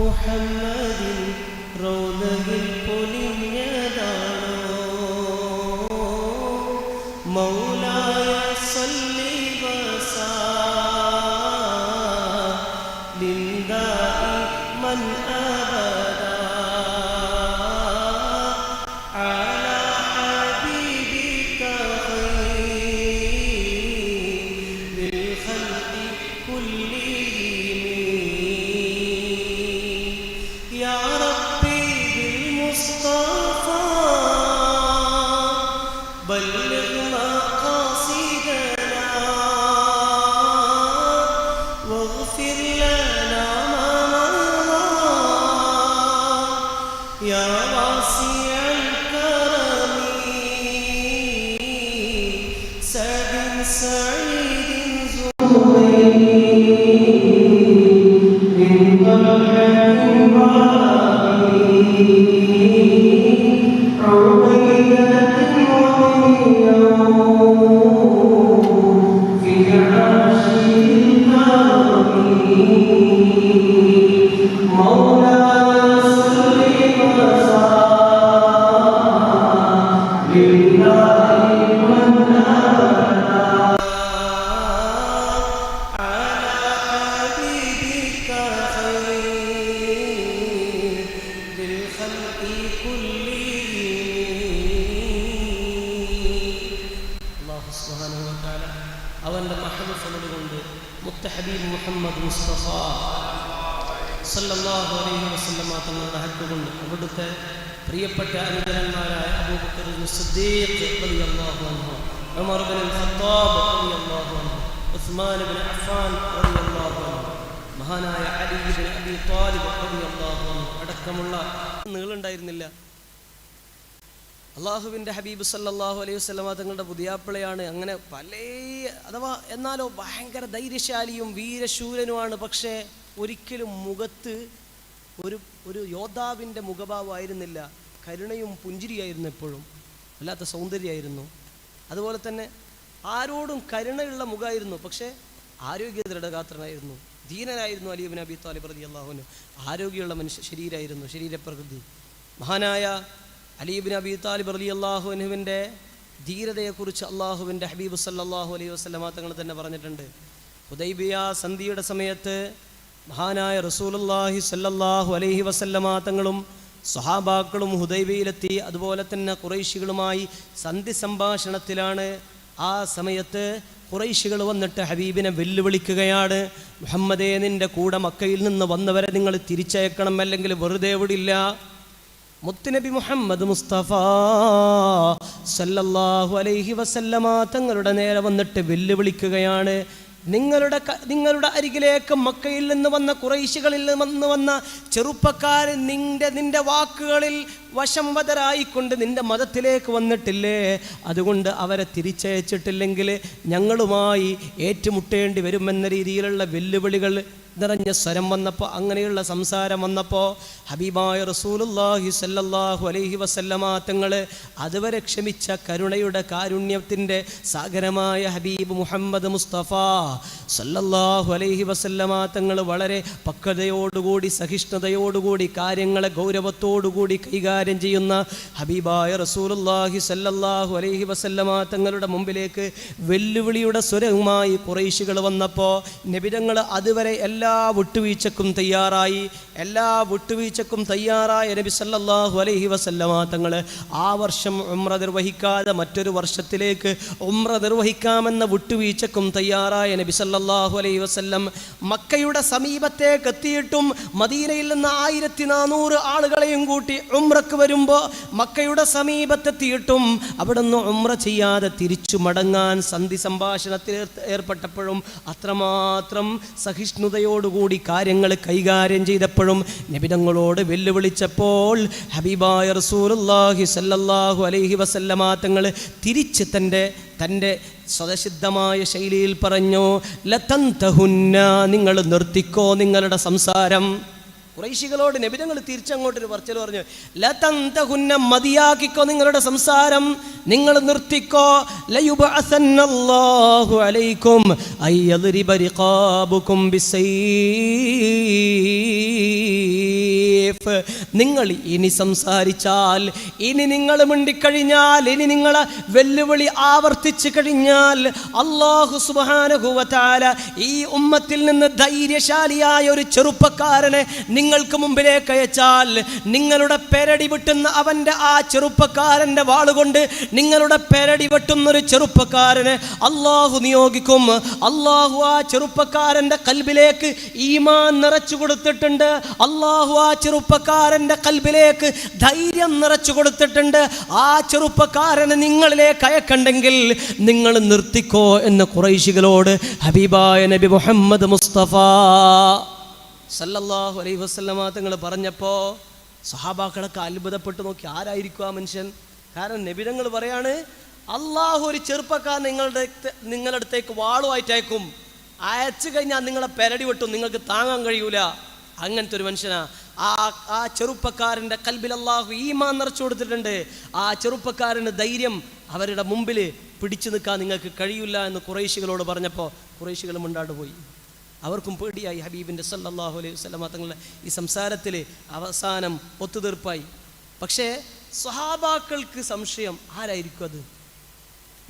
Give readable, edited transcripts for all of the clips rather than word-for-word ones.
മുഹമ്മദിൻ റൗദയിൽ പൊലിഞ്ഞതാണോ മൗലായ സല്ലി വസല്ലിം ദായിമൻ അബദാ അലാ ഹബീബിക ഖൈറിൽ ഖൽഖി കുല്ലിഹിം യാ റബ്ബി ബിൽ മുസ്തഫാ ബല്ലിഗ് മഖാസിദനാ വഗ്ഫിർ ലനാ മാ മദാ യാ വാസിഅൽ കറമി സഅദിൻ സഈദിൻ അവൻ്റെ മഹബത്ത് കൊണ്ട് മുത്തഹബീബ് മുഹമ്മദ് മുസ്തഫ സല്ലല്ലാഹു അലൈഹി വസല്ലമ തങ്ങളുടെ ഹക്ക് കൊണ്ട് അവിടുത്തെ പ്രിയപ്പെട്ട അനുചരന്മാരായ അബൂബക്കർ സിദ്ദീഖ് റളിയല്ലാഹു അൻഹു, ഉമർ ഇബ്നുൽ ഖത്താബ് റളിയല്ലാഹു അൻഹു, ഉസ്മാൻ ഇബ്നു അഫ്ഫാൻ റളിയല്ലാഹു അൻഹു, മഹാനായ അലി ഇബ്നു അബീ ത്വാലിബ് റളിയല്ലാഹു അൻഹു അടക്കമുള്ള നീളുണ്ടായിരുന്നില്ല. അള്ളാഹുവിൻ്റെ ഹബീബ് സല്ലല്ലാഹു അലൈഹി വസല്ലമ തങ്ങളുടെ പുതിയാപ്പിളയാണ്. അങ്ങനെ പല അഥവാ എന്നാലോ ഭയങ്കര ധൈര്യശാലിയും വീരശൂരനുമാണ്. പക്ഷേ ഒരിക്കലും മുഖത്ത് ഒരു യോദ്ധാവിൻ്റെ മുഖഭാവമായിരുന്നില്ല. കരുണയും പുഞ്ചിരിയായിരുന്നു, എപ്പോഴും വല്ലാത്ത സൗന്ദര്യമായിരുന്നു. അതുപോലെ തന്നെ ആരോടും കരുണയുള്ള മുഖമായിരുന്നു. പക്ഷേ ആരോഗ്യ ദൃഢഗാത്രനായിരുന്നു, ധീരനായിരുന്നു. അലി ഇബ്നു അബീ ത്വാലിബ് റളിയല്ലാഹു അൻഹു ആരോഗ്യമുള്ള ശരീരമായിരുന്നു, ശരീരപ്രകൃതി. മഹാനായ അലി ഇബ്നു അബീ ത്വാലിബ് റളിയല്ലാഹു അൻഹുവിൻ്റെ ധീരതയെക്കുറിച്ച് അള്ളാഹുവിൻ്റെ ഹബീബ് സല്ലല്ലാഹു അലൈഹി വസല്ലമ തങ്ങൾ തന്നെ പറഞ്ഞിട്ടുണ്ട്. ഹുദൈബിയ സന്ധിയുടെ സമയത്ത് മഹാനായ റസൂലുള്ളാഹി സല്ലല്ലാഹു അലൈഹി വസല്ലമ തങ്ങളും സ്വഹാബാക്കളും ഹുദൈബിയിലെത്തി. അതുപോലെ തന്നെ ഖുറൈശികളുമായി സന്ധി സംഭാഷണത്തിലാണ്. ആ സമയത്ത് ഖുറൈശികൾ വന്നിട്ട് ഹബീബിനെ വെല്ലുവിളിക്കുകയാണ്. മുഹമ്മദേ, നിൻ്റെ കൂടെ മക്കയിൽ നിന്ന് വന്നവരെ നിങ്ങൾ തിരിച്ചയക്കണം, അല്ലെങ്കിൽ വെറുതെ വിടില്ല. മുത്തുനബി മുഹമ്മദ് മുസ്തഫ സല്ലല്ലാഹു അലൈഹി വസല്ലമ തങ്ങളുടെ നേരെ വന്നിട്ട് വെല്ലുവിളിക്കുകയാണ്. നിങ്ങളുടെ അരികിലേക്ക് മക്കയിൽ നിന്ന് വന്ന ഖുറൈശികളിൽ നിന്ന് വന്ന ചെറുപ്പക്കാർ നിന്റെ വാക്കുകളിൽ വശംവദരായിക്കൊണ്ട് നിന്റെ മതത്തിലേക്ക് വന്നിട്ടില്ലേ? അതുകൊണ്ട് അവരെ തിരിച്ചയച്ചിട്ടില്ലെങ്കിൽ ഞങ്ങളുമായി ഏറ്റുമുട്ടേണ്ടി വരുമെന്ന രീതിയിലുള്ള വെല്ലുവിളികൾ നിറഞ്ഞ സ്വരം വന്നപ്പോൾ, അങ്ങനെയുള്ള സംസാരം വന്നപ്പോൾ ഹബീബായ റസൂലുള്ളാഹി സല്ലല്ലാഹു അലൈഹി വസല്ലമ തങ്ങൾ അതുവരെ ക്ഷമിച്ച കരുണയുടെ കാരുണ്യത്തിൻ്റെ സാഗരമായ ഹബീബ് മുഹമ്മദ് മുസ്തഫ സല്ലല്ലാഹു അലൈഹി വസല്ലമ തങ്ങൾ വളരെ പക്വതയോടുകൂടി സഹിഷ്ണുതയോടുകൂടി കാര്യങ്ങളെ ഗൗരവത്തോടുകൂടി കൈകാര്യം ചെയ്യുന്ന ഹബീബായ റസൂലുള്ളാഹി സല്ലല്ലാഹു അലൈഹി വസല്ലമ തങ്ങളുടെ മുമ്പിലേക്ക് വെല്ലുവിളിയുടെ സ്വരവുമായി ഖുറൈശികൾ വന്നപ്പോൾ നബി തങ്ങൾ അതുവരെ എല്ലാ വിട്ടുവീഴ്ചക്കും തയ്യാറായ നബി സല്ലല്ലാഹു അലൈഹി വസല്ലമ തങ്ങൾ ആ വർഷം ഉംറ നിർവഹിക്കാതെ മറ്റൊരു വർഷത്തിലേക്ക് ഉംറ നിർവഹിക്കാമെന്ന വിട്ടുവീഴ്ചക്കും തയ്യാറായ നബി സല്ലല്ലാഹു അലൈഹി വസല്ലം മക്കയുടെ സമീപത്തേക്ക് എത്തിയിട്ടും മദീനയിൽ നിന്ന് 1400 ആളുകളെയും കൂട്ടി ഉംറക്ക് വരുമ്പോൾ മക്കയുടെ സമീപത്തെത്തിയിട്ടും അവിടുന്ന് ഉംറ ചെയ്യാതെ തിരിച്ചു മടങ്ങാൻ സന്ധി സംഭാഷണത്തിൽ ഏർപ്പെട്ടപ്പോഴും അത്രമാത്രം സഹിഷ്ണുതയോടുകൂടി കാര്യങ്ങൾ കൈകാര്യം ചെയ്തപ്പോഴും നബിതങ്ങളോട് വെല്ലുവിളിച്ചപ്പോൾ ഹബീബായ റസൂലുള്ളാഹി സല്ലല്ലാഹു അലൈഹി വസല്ലമ തങ്ങൾ തിരിച്ച് തൻ്റെ സ്വതസിദ്ധമായ ശൈലിയിൽ പറഞ്ഞു, ലതന്തഹുന്ന, നിങ്ങൾ നിർത്തിക്കോ നിങ്ങളുടെ സംസാരം. ഖുറൈശികളോട് നബിതങ്ങൾ തിരിച്ചങ്ങോട്ടൊരു പറച്ചിൽ പറഞ്ഞു, ലതന്തഹുന്ന, മതിയാക്കിക്കോ നിങ്ങളുടെ സംസാരം, നിങ്ങൾ നിർത്തിക്കോ. ലയുബഅസന്നല്ലാഹു അലൈക്കും അയ്യദ്രിബ റിഖാബുക്കും ബിസൈഫ്. ഹുദൈഫ്, നിങ്ങൾ ഇനി സംസാരിച്ചാൽ, ഇനി നിങ്ങൾ മിണ്ടിക്കഴിഞ്ഞാൽ, ഇനി നിങ്ങൾ വെല്ലുവിളി ആവർത്തിച്ചു കഴിഞ്ഞാൽ അല്ലാഹു സുബ്ഹാനഹു വ തആല ഈ ഉമ്മത്തിൽ നിന്ന് ധൈര്യശാലിയായ ഒരു ചെറുപ്പക്കാരനെ നിങ്ങൾക്ക് മുമ്പിലേക്ക് അയച്ചാൽ, നിങ്ങളുടെ പെരടി വെട്ടുന്ന അവൻ്റെ ആ ചെറുപ്പക്കാരൻ്റെ വാളുകൊണ്ട് നിങ്ങളുടെ പെരടി വെട്ടുന്നൊരു ചെറുപ്പക്കാരനെ അല്ലാഹു നിയോഗിക്കും. അല്ലാഹു ആ ചെറുപ്പക്കാരൻ്റെ കൽബിലേക്ക് ഈമാൻ നിറച്ചു കൊടുത്തിട്ടുണ്ട്. അല്ലാഹു ആ ചെറുപ്പക്കാരൻ്റെ കൽബിലേക്ക് ധൈര്യം നിറച്ചു കൊടുത്തിട്ടുണ്ട്. ആ ചെറുപ്പക്കാരനെ നിങ്ങളിലേക്ക് അയക്കണ്ടെങ്കിൽ നിങ്ങൾ നിർത്തിക്കോ എന്ന് ഖുറൈശികളോട് ഹബീബായ നബി മുഹമ്മദ് മുസ്തഫ സല്ലല്ലാഹു അലൈഹി വസല്ലമ തങ്ങൾ പറഞ്ഞപ്പോൾ സഹാബാക്കളൊക്കെ അത്ഭുതപ്പെട്ടു നോക്കി, ആരായിരിക്കും ആ മനുഷ്യൻ? കാരണം നബി തങ്ങൾ പറയാണ്, അള്ളാഹു ഒരു ചെറുപ്പക്കാരൻ നിങ്ങളുടെ അടുത്തേക്ക് വാളുമായിട്ട് അയക്കും. അയച്ചു കഴിഞ്ഞാൽ നിങ്ങളെ പെരടി വെട്ടും, നിങ്ങൾക്ക് താങ്ങാൻ കഴിയൂല. അങ്ങനത്തെ ഒരു മനുഷ്യനാ. ആ ചെറുപ്പക്കാരൻ്റെ കൽബിൽ അല്ലാഹു ഈമാൻ നിറച്ചു കൊടുത്തിട്ടുണ്ട്. ആ ചെറുപ്പക്കാരന് ധൈര്യം അവരുടെ മുമ്പിൽ പിടിച്ചു നിൽക്കാൻ നിങ്ങൾക്ക് കഴിയില്ല എന്ന് ഖുറൈശികളോട് പറഞ്ഞപ്പോൾ ഖുറൈശികൾ മുണ്ടാണ്ട് പോയി. അവർക്കും പേടിയായി. ഹബീബിൻ്റെ സല്ലല്ലാഹു അലൈഹി വസല്ലമ തങ്ങളുടെ ഈ സംസാരത്തിൽ അവസാനം ഒത്തുതീർപ്പായി. പക്ഷേ സ്വഹാബാക്കൾക്ക് സംശയം, ആരായിരിക്കും അത്?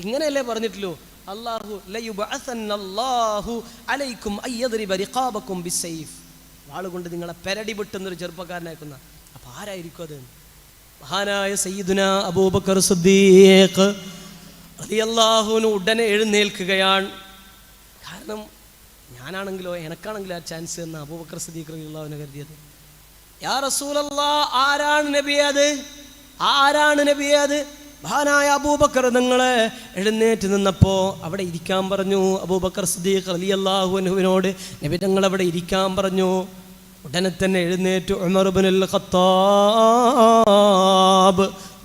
ഇങ്ങനെയല്ലേ പറഞ്ഞിട്ടുള്ളൂ, അല്ലാഹു ലയുബഅസന്നല്ലാഹു അലൈക്കും അയ്യദ്രിബ റിഖാബക്കും ബിസ്സൈഫ്, വാളുകൊണ്ട് നിങ്ങളെ പെരടി വെട്ടുന്നൊരു ചെറുപ്പക്കാരനായിരിക്കുന്ന. അപ്പം ആരായിരിക്കും അത്? മഹാനായ സയ്യിദുനാ അബൂബക്കർ സിദ്ദീഖ് റളിയല്ലാഹു അൻഹു ഉടനെ എഴുന്നേൽക്കുകയാണ്. കാരണം ഞാനാണെങ്കിലോ എനക്കാണെങ്കിലോ ആ ചാൻസ് എന്ന് അബൂബക്കർ സിദ്ദീഖ് റളിയല്ലാഹു അൻഹു കരുതിയത്. യാ റസൂലല്ലാഹ്, ആരാണ് നബിയേ അത്? ആരാണ് നബിയേ അത്? മഹാനായ അബൂബക്കർ നിങ്ങളെ എഴുന്നേറ്റ് നിന്നപ്പോൾ അവിടെ ഇരിക്കാൻ പറഞ്ഞു. അബൂബക്കർ സിദ്ദീഖ് റളിയല്ലാഹു അൻഹുവിനോട് നബി തങ്ങൾ അവിടെ ഇരിക്കാൻ പറഞ്ഞു. ഉടനെ തന്നെ എഴുന്നേറ്റ് ഉമർ ഇബ്നുൽ ഖത്താബ്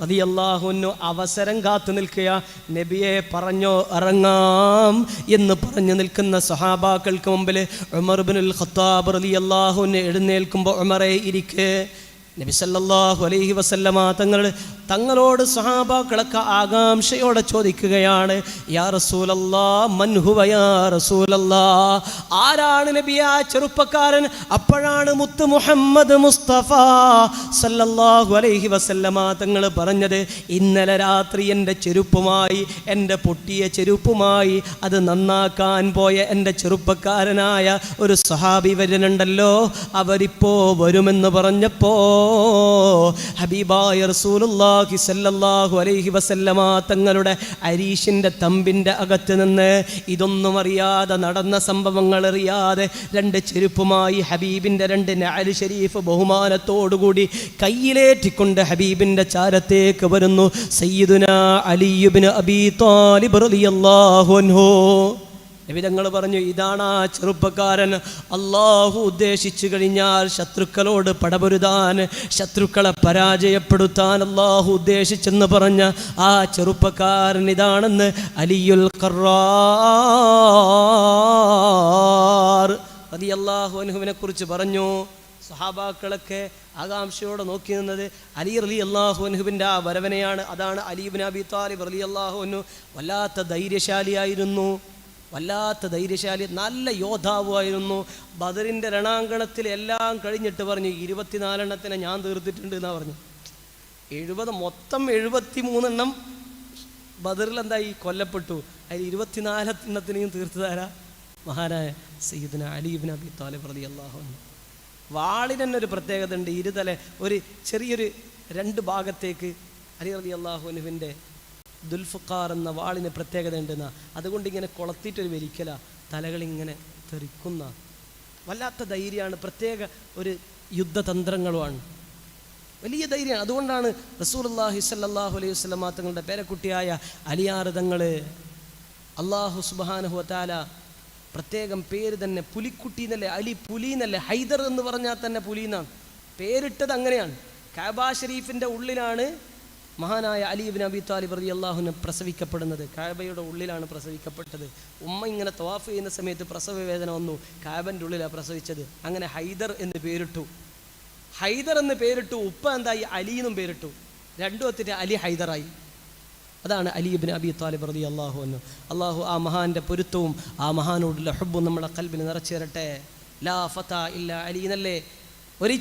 റളിയല്ലാഹു അൻഹു അവസരം കാത്തു നിൽക്കുക. നബിയെ പറഞ്ഞോ ഇറങ്ങാം എന്ന് പറഞ്ഞു നിൽക്കുന്ന സ്വഹാബാക്കൾക്ക് മുമ്പിൽ ഉമർ ഇബ്നുൽ ഖത്താബ് റളിയല്ലാഹു അൻഹു എഴുന്നേൽക്കുമ്പോൾ ഉമറേ ഇരിക്ക്. നബി സല്ലല്ലാഹു അലൈഹി വസല്ലമ തങ്ങളോട് സ്വഹാബാക്കളൊക്കെ ആകാംക്ഷയോടെ ചോദിക്കുകയാണ്, യാ റസൂലല്ലാഹ് മൻ ഹുവ യാ റസൂലല്ലാഹ്, ആരാണ് നബി ആ ചെറുപ്പക്കാരൻ? അപ്പോഴാണ് മുത്ത് മുഹമ്മദ് മുസ്തഫ സല്ലല്ലാഹു അലൈഹി വസല്ലമ തങ്ങൾ പറഞ്ഞത്, ഇന്നലെ രാത്രി എൻ്റെ ചെരുപ്പുമായി, എൻ്റെ പൊട്ടിയ ചെരുപ്പുമായി അത് നന്നാക്കാൻ പോയ എൻ്റെ ചെറുപ്പക്കാരനായ ഒരു സ്വഹാബി വരുന്നുണ്ടല്ലോ, അവരിപ്പോ വരുമെന്ന് പറഞ്ഞപ്പോ ഹബീബായ റസൂലുള്ളാഹി സ്വല്ലല്ലാഹു അലൈഹി വസല്ലമ തങ്ങളുടെ അരീഷിൻ്റെ തമ്പിൻ്റെ അകത്ത് നിന്ന് ഇതൊന്നും അറിയാതെ, നടന്ന സംഭവങ്ങൾ അറിയാതെ, രണ്ട് ചെരുപ്പുമായി ഹബീബിൻ്റെ രണ്ട് നഅൽ ഷരീഫ് ബഹുമാനത്തോടുകൂടി കയ്യിലേറ്റിക്കൊണ്ട് ഹബീബിൻ്റെ ചാരത്തേക്ക് വരുന്നു സയ്യിദുനാ അലി ഇബ്നു അബീ ത്വാലിബ് റളിയല്ലാഹു അൻഹു. നബി തങ്ങൾ പറഞ്ഞു, ഇതാണ് ആ ചെറുപ്പക്കാരൻ. അള്ളാഹു ഉദ്ദേശിച്ചു കഴിഞ്ഞാൽ ശത്രുക്കളോട് പടപൊരുതാൻ, ശത്രുക്കളെ പരാജയപ്പെടുത്താൻ അള്ളാഹു ഉദ്ദേശിച്ചെന്ന് പറഞ്ഞ ആ ചെറുപ്പക്കാരൻ ഇതാണെന്ന് അലിയുൽ ഖറാർ റളിയല്ലാഹു അൻഹുവിനെ കുറിച്ച് പറഞ്ഞു. സഹാബാക്കളൊക്കെ ആകാംക്ഷയോടെ നോക്കി നിന്നത് അലി റളിയല്ലാഹു അൻഹുവിൻ്റെ ആ വരവനെയാണ്. അതാണ് അലി ഇബ്നു അബീ ത്വാലിബ് റളിയല്ലാഹു അൻഹു. വല്ലാത്ത ധൈര്യശാലിയായിരുന്നു, വല്ലാത്ത ധൈര്യശാലി, നല്ല യോദ്ധാവുമായിരുന്നു. ബദറിൻ്റെ രണാങ്കണത്തിൽ എല്ലാം കഴിഞ്ഞിട്ട് പറഞ്ഞു, 24 ഞാൻ തീർത്തിട്ടുണ്ട് എന്നാണ് പറഞ്ഞു. 70 മൊത്തം 73 ബദറിൽ എന്തായി കൊല്ലപ്പെട്ടു. അതിൽ 24 തീർത്തു തരാ മഹാനായ സയ്യിദുനാ അലി ഇബ്നു അബീ ത്വാലിബ് റളിയല്ലാഹു അൻഹു. വാളിന് തന്നെ ഒരു പ്രത്യേകത ഉണ്ട്. ഇരുതല ഒരു ചെറിയൊരു 2 ഭാഗത്തേക്ക് അലി റളിയല്ലാഹു അൻഹുവിൻ്റെ ദുൽഫുഖാർ എന്ന വാളിന് പ്രത്യേകത ഉണ്ടെന്ന, അതുകൊണ്ട് ഇങ്ങനെ കൊളത്തിയിട്ടൊരു വലിക്കല, തലകളിങ്ങനെ തെറിക്കുന്ന വല്ലാത്ത ധൈര്യമാണ്. പ്രത്യേക ഒരു യുദ്ധതന്ത്രങ്ങളുമാണ്, വലിയ ധൈര്യമാണ്. അതുകൊണ്ടാണ് റസൂലുള്ളാഹി സ്വല്ലല്ലാഹു അലൈഹി വസല്ലമ തങ്ങളുടെ പേരക്കുട്ടിയായ അലിയാർ തങ്ങൾ അല്ലാഹു സുബ്ഹാനഹു വ തആല പ്രത്യേകം പേര് തന്നെ പുലിക്കുട്ടി എന്നല്ലേ, അലി പുലി എന്നല്ലേ, ഹൈദർ എന്ന് പറഞ്ഞാൽ തന്നെ പുലി എന്നാണ് പേരിട്ടത്. അങ്ങനെയാണ്. കഅബ ഷരീഫിൻ്റെ ഉള്ളിലാണ് മഹാനായ അലി ഇബ്നു അബീ ത്വാലിബ് റളിയല്ലാഹു അൻഹു പ്രസവിക്കപ്പെടുന്നത്. കഅബയുടെ ഉള്ളിലാണ് പ്രസവിക്കപ്പെട്ടത്. ഉമ്മ ഇങ്ങനെ തവാഫ് ചെയ്യുന്ന സമയത്ത് പ്രസവ വേദന വന്നു, കഅബൻ്റെ ഉള്ളിലാണ് പ്രസവിച്ചത്. അങ്ങനെ ഹൈദർ എന്ന് പേരിട്ടു. ഹൈദർ എന്ന് പേരിട്ടു. ഉപ്പ എന്തായി? അലി എന്നും പേരിട്ടു. രണ്ടും ഒത്തിട്ട് അലി ഹൈദറായി. അതാണ് അലി ഇബ്നു അബീ ത്വാലിബ് റളിയല്ലാഹു അൻഹു. അള്ളാഹു ആ മഹാൻ്റെ പൊരുത്തവും ആ മഹാനോടുള്ള ഹുബ്ബും നമ്മളെ ഖൽബിൽ നിറച്ചു തരട്ടെ. ലാ ഫതാ ഇല്ലാ അലി എന്നല്ലേ ഒരു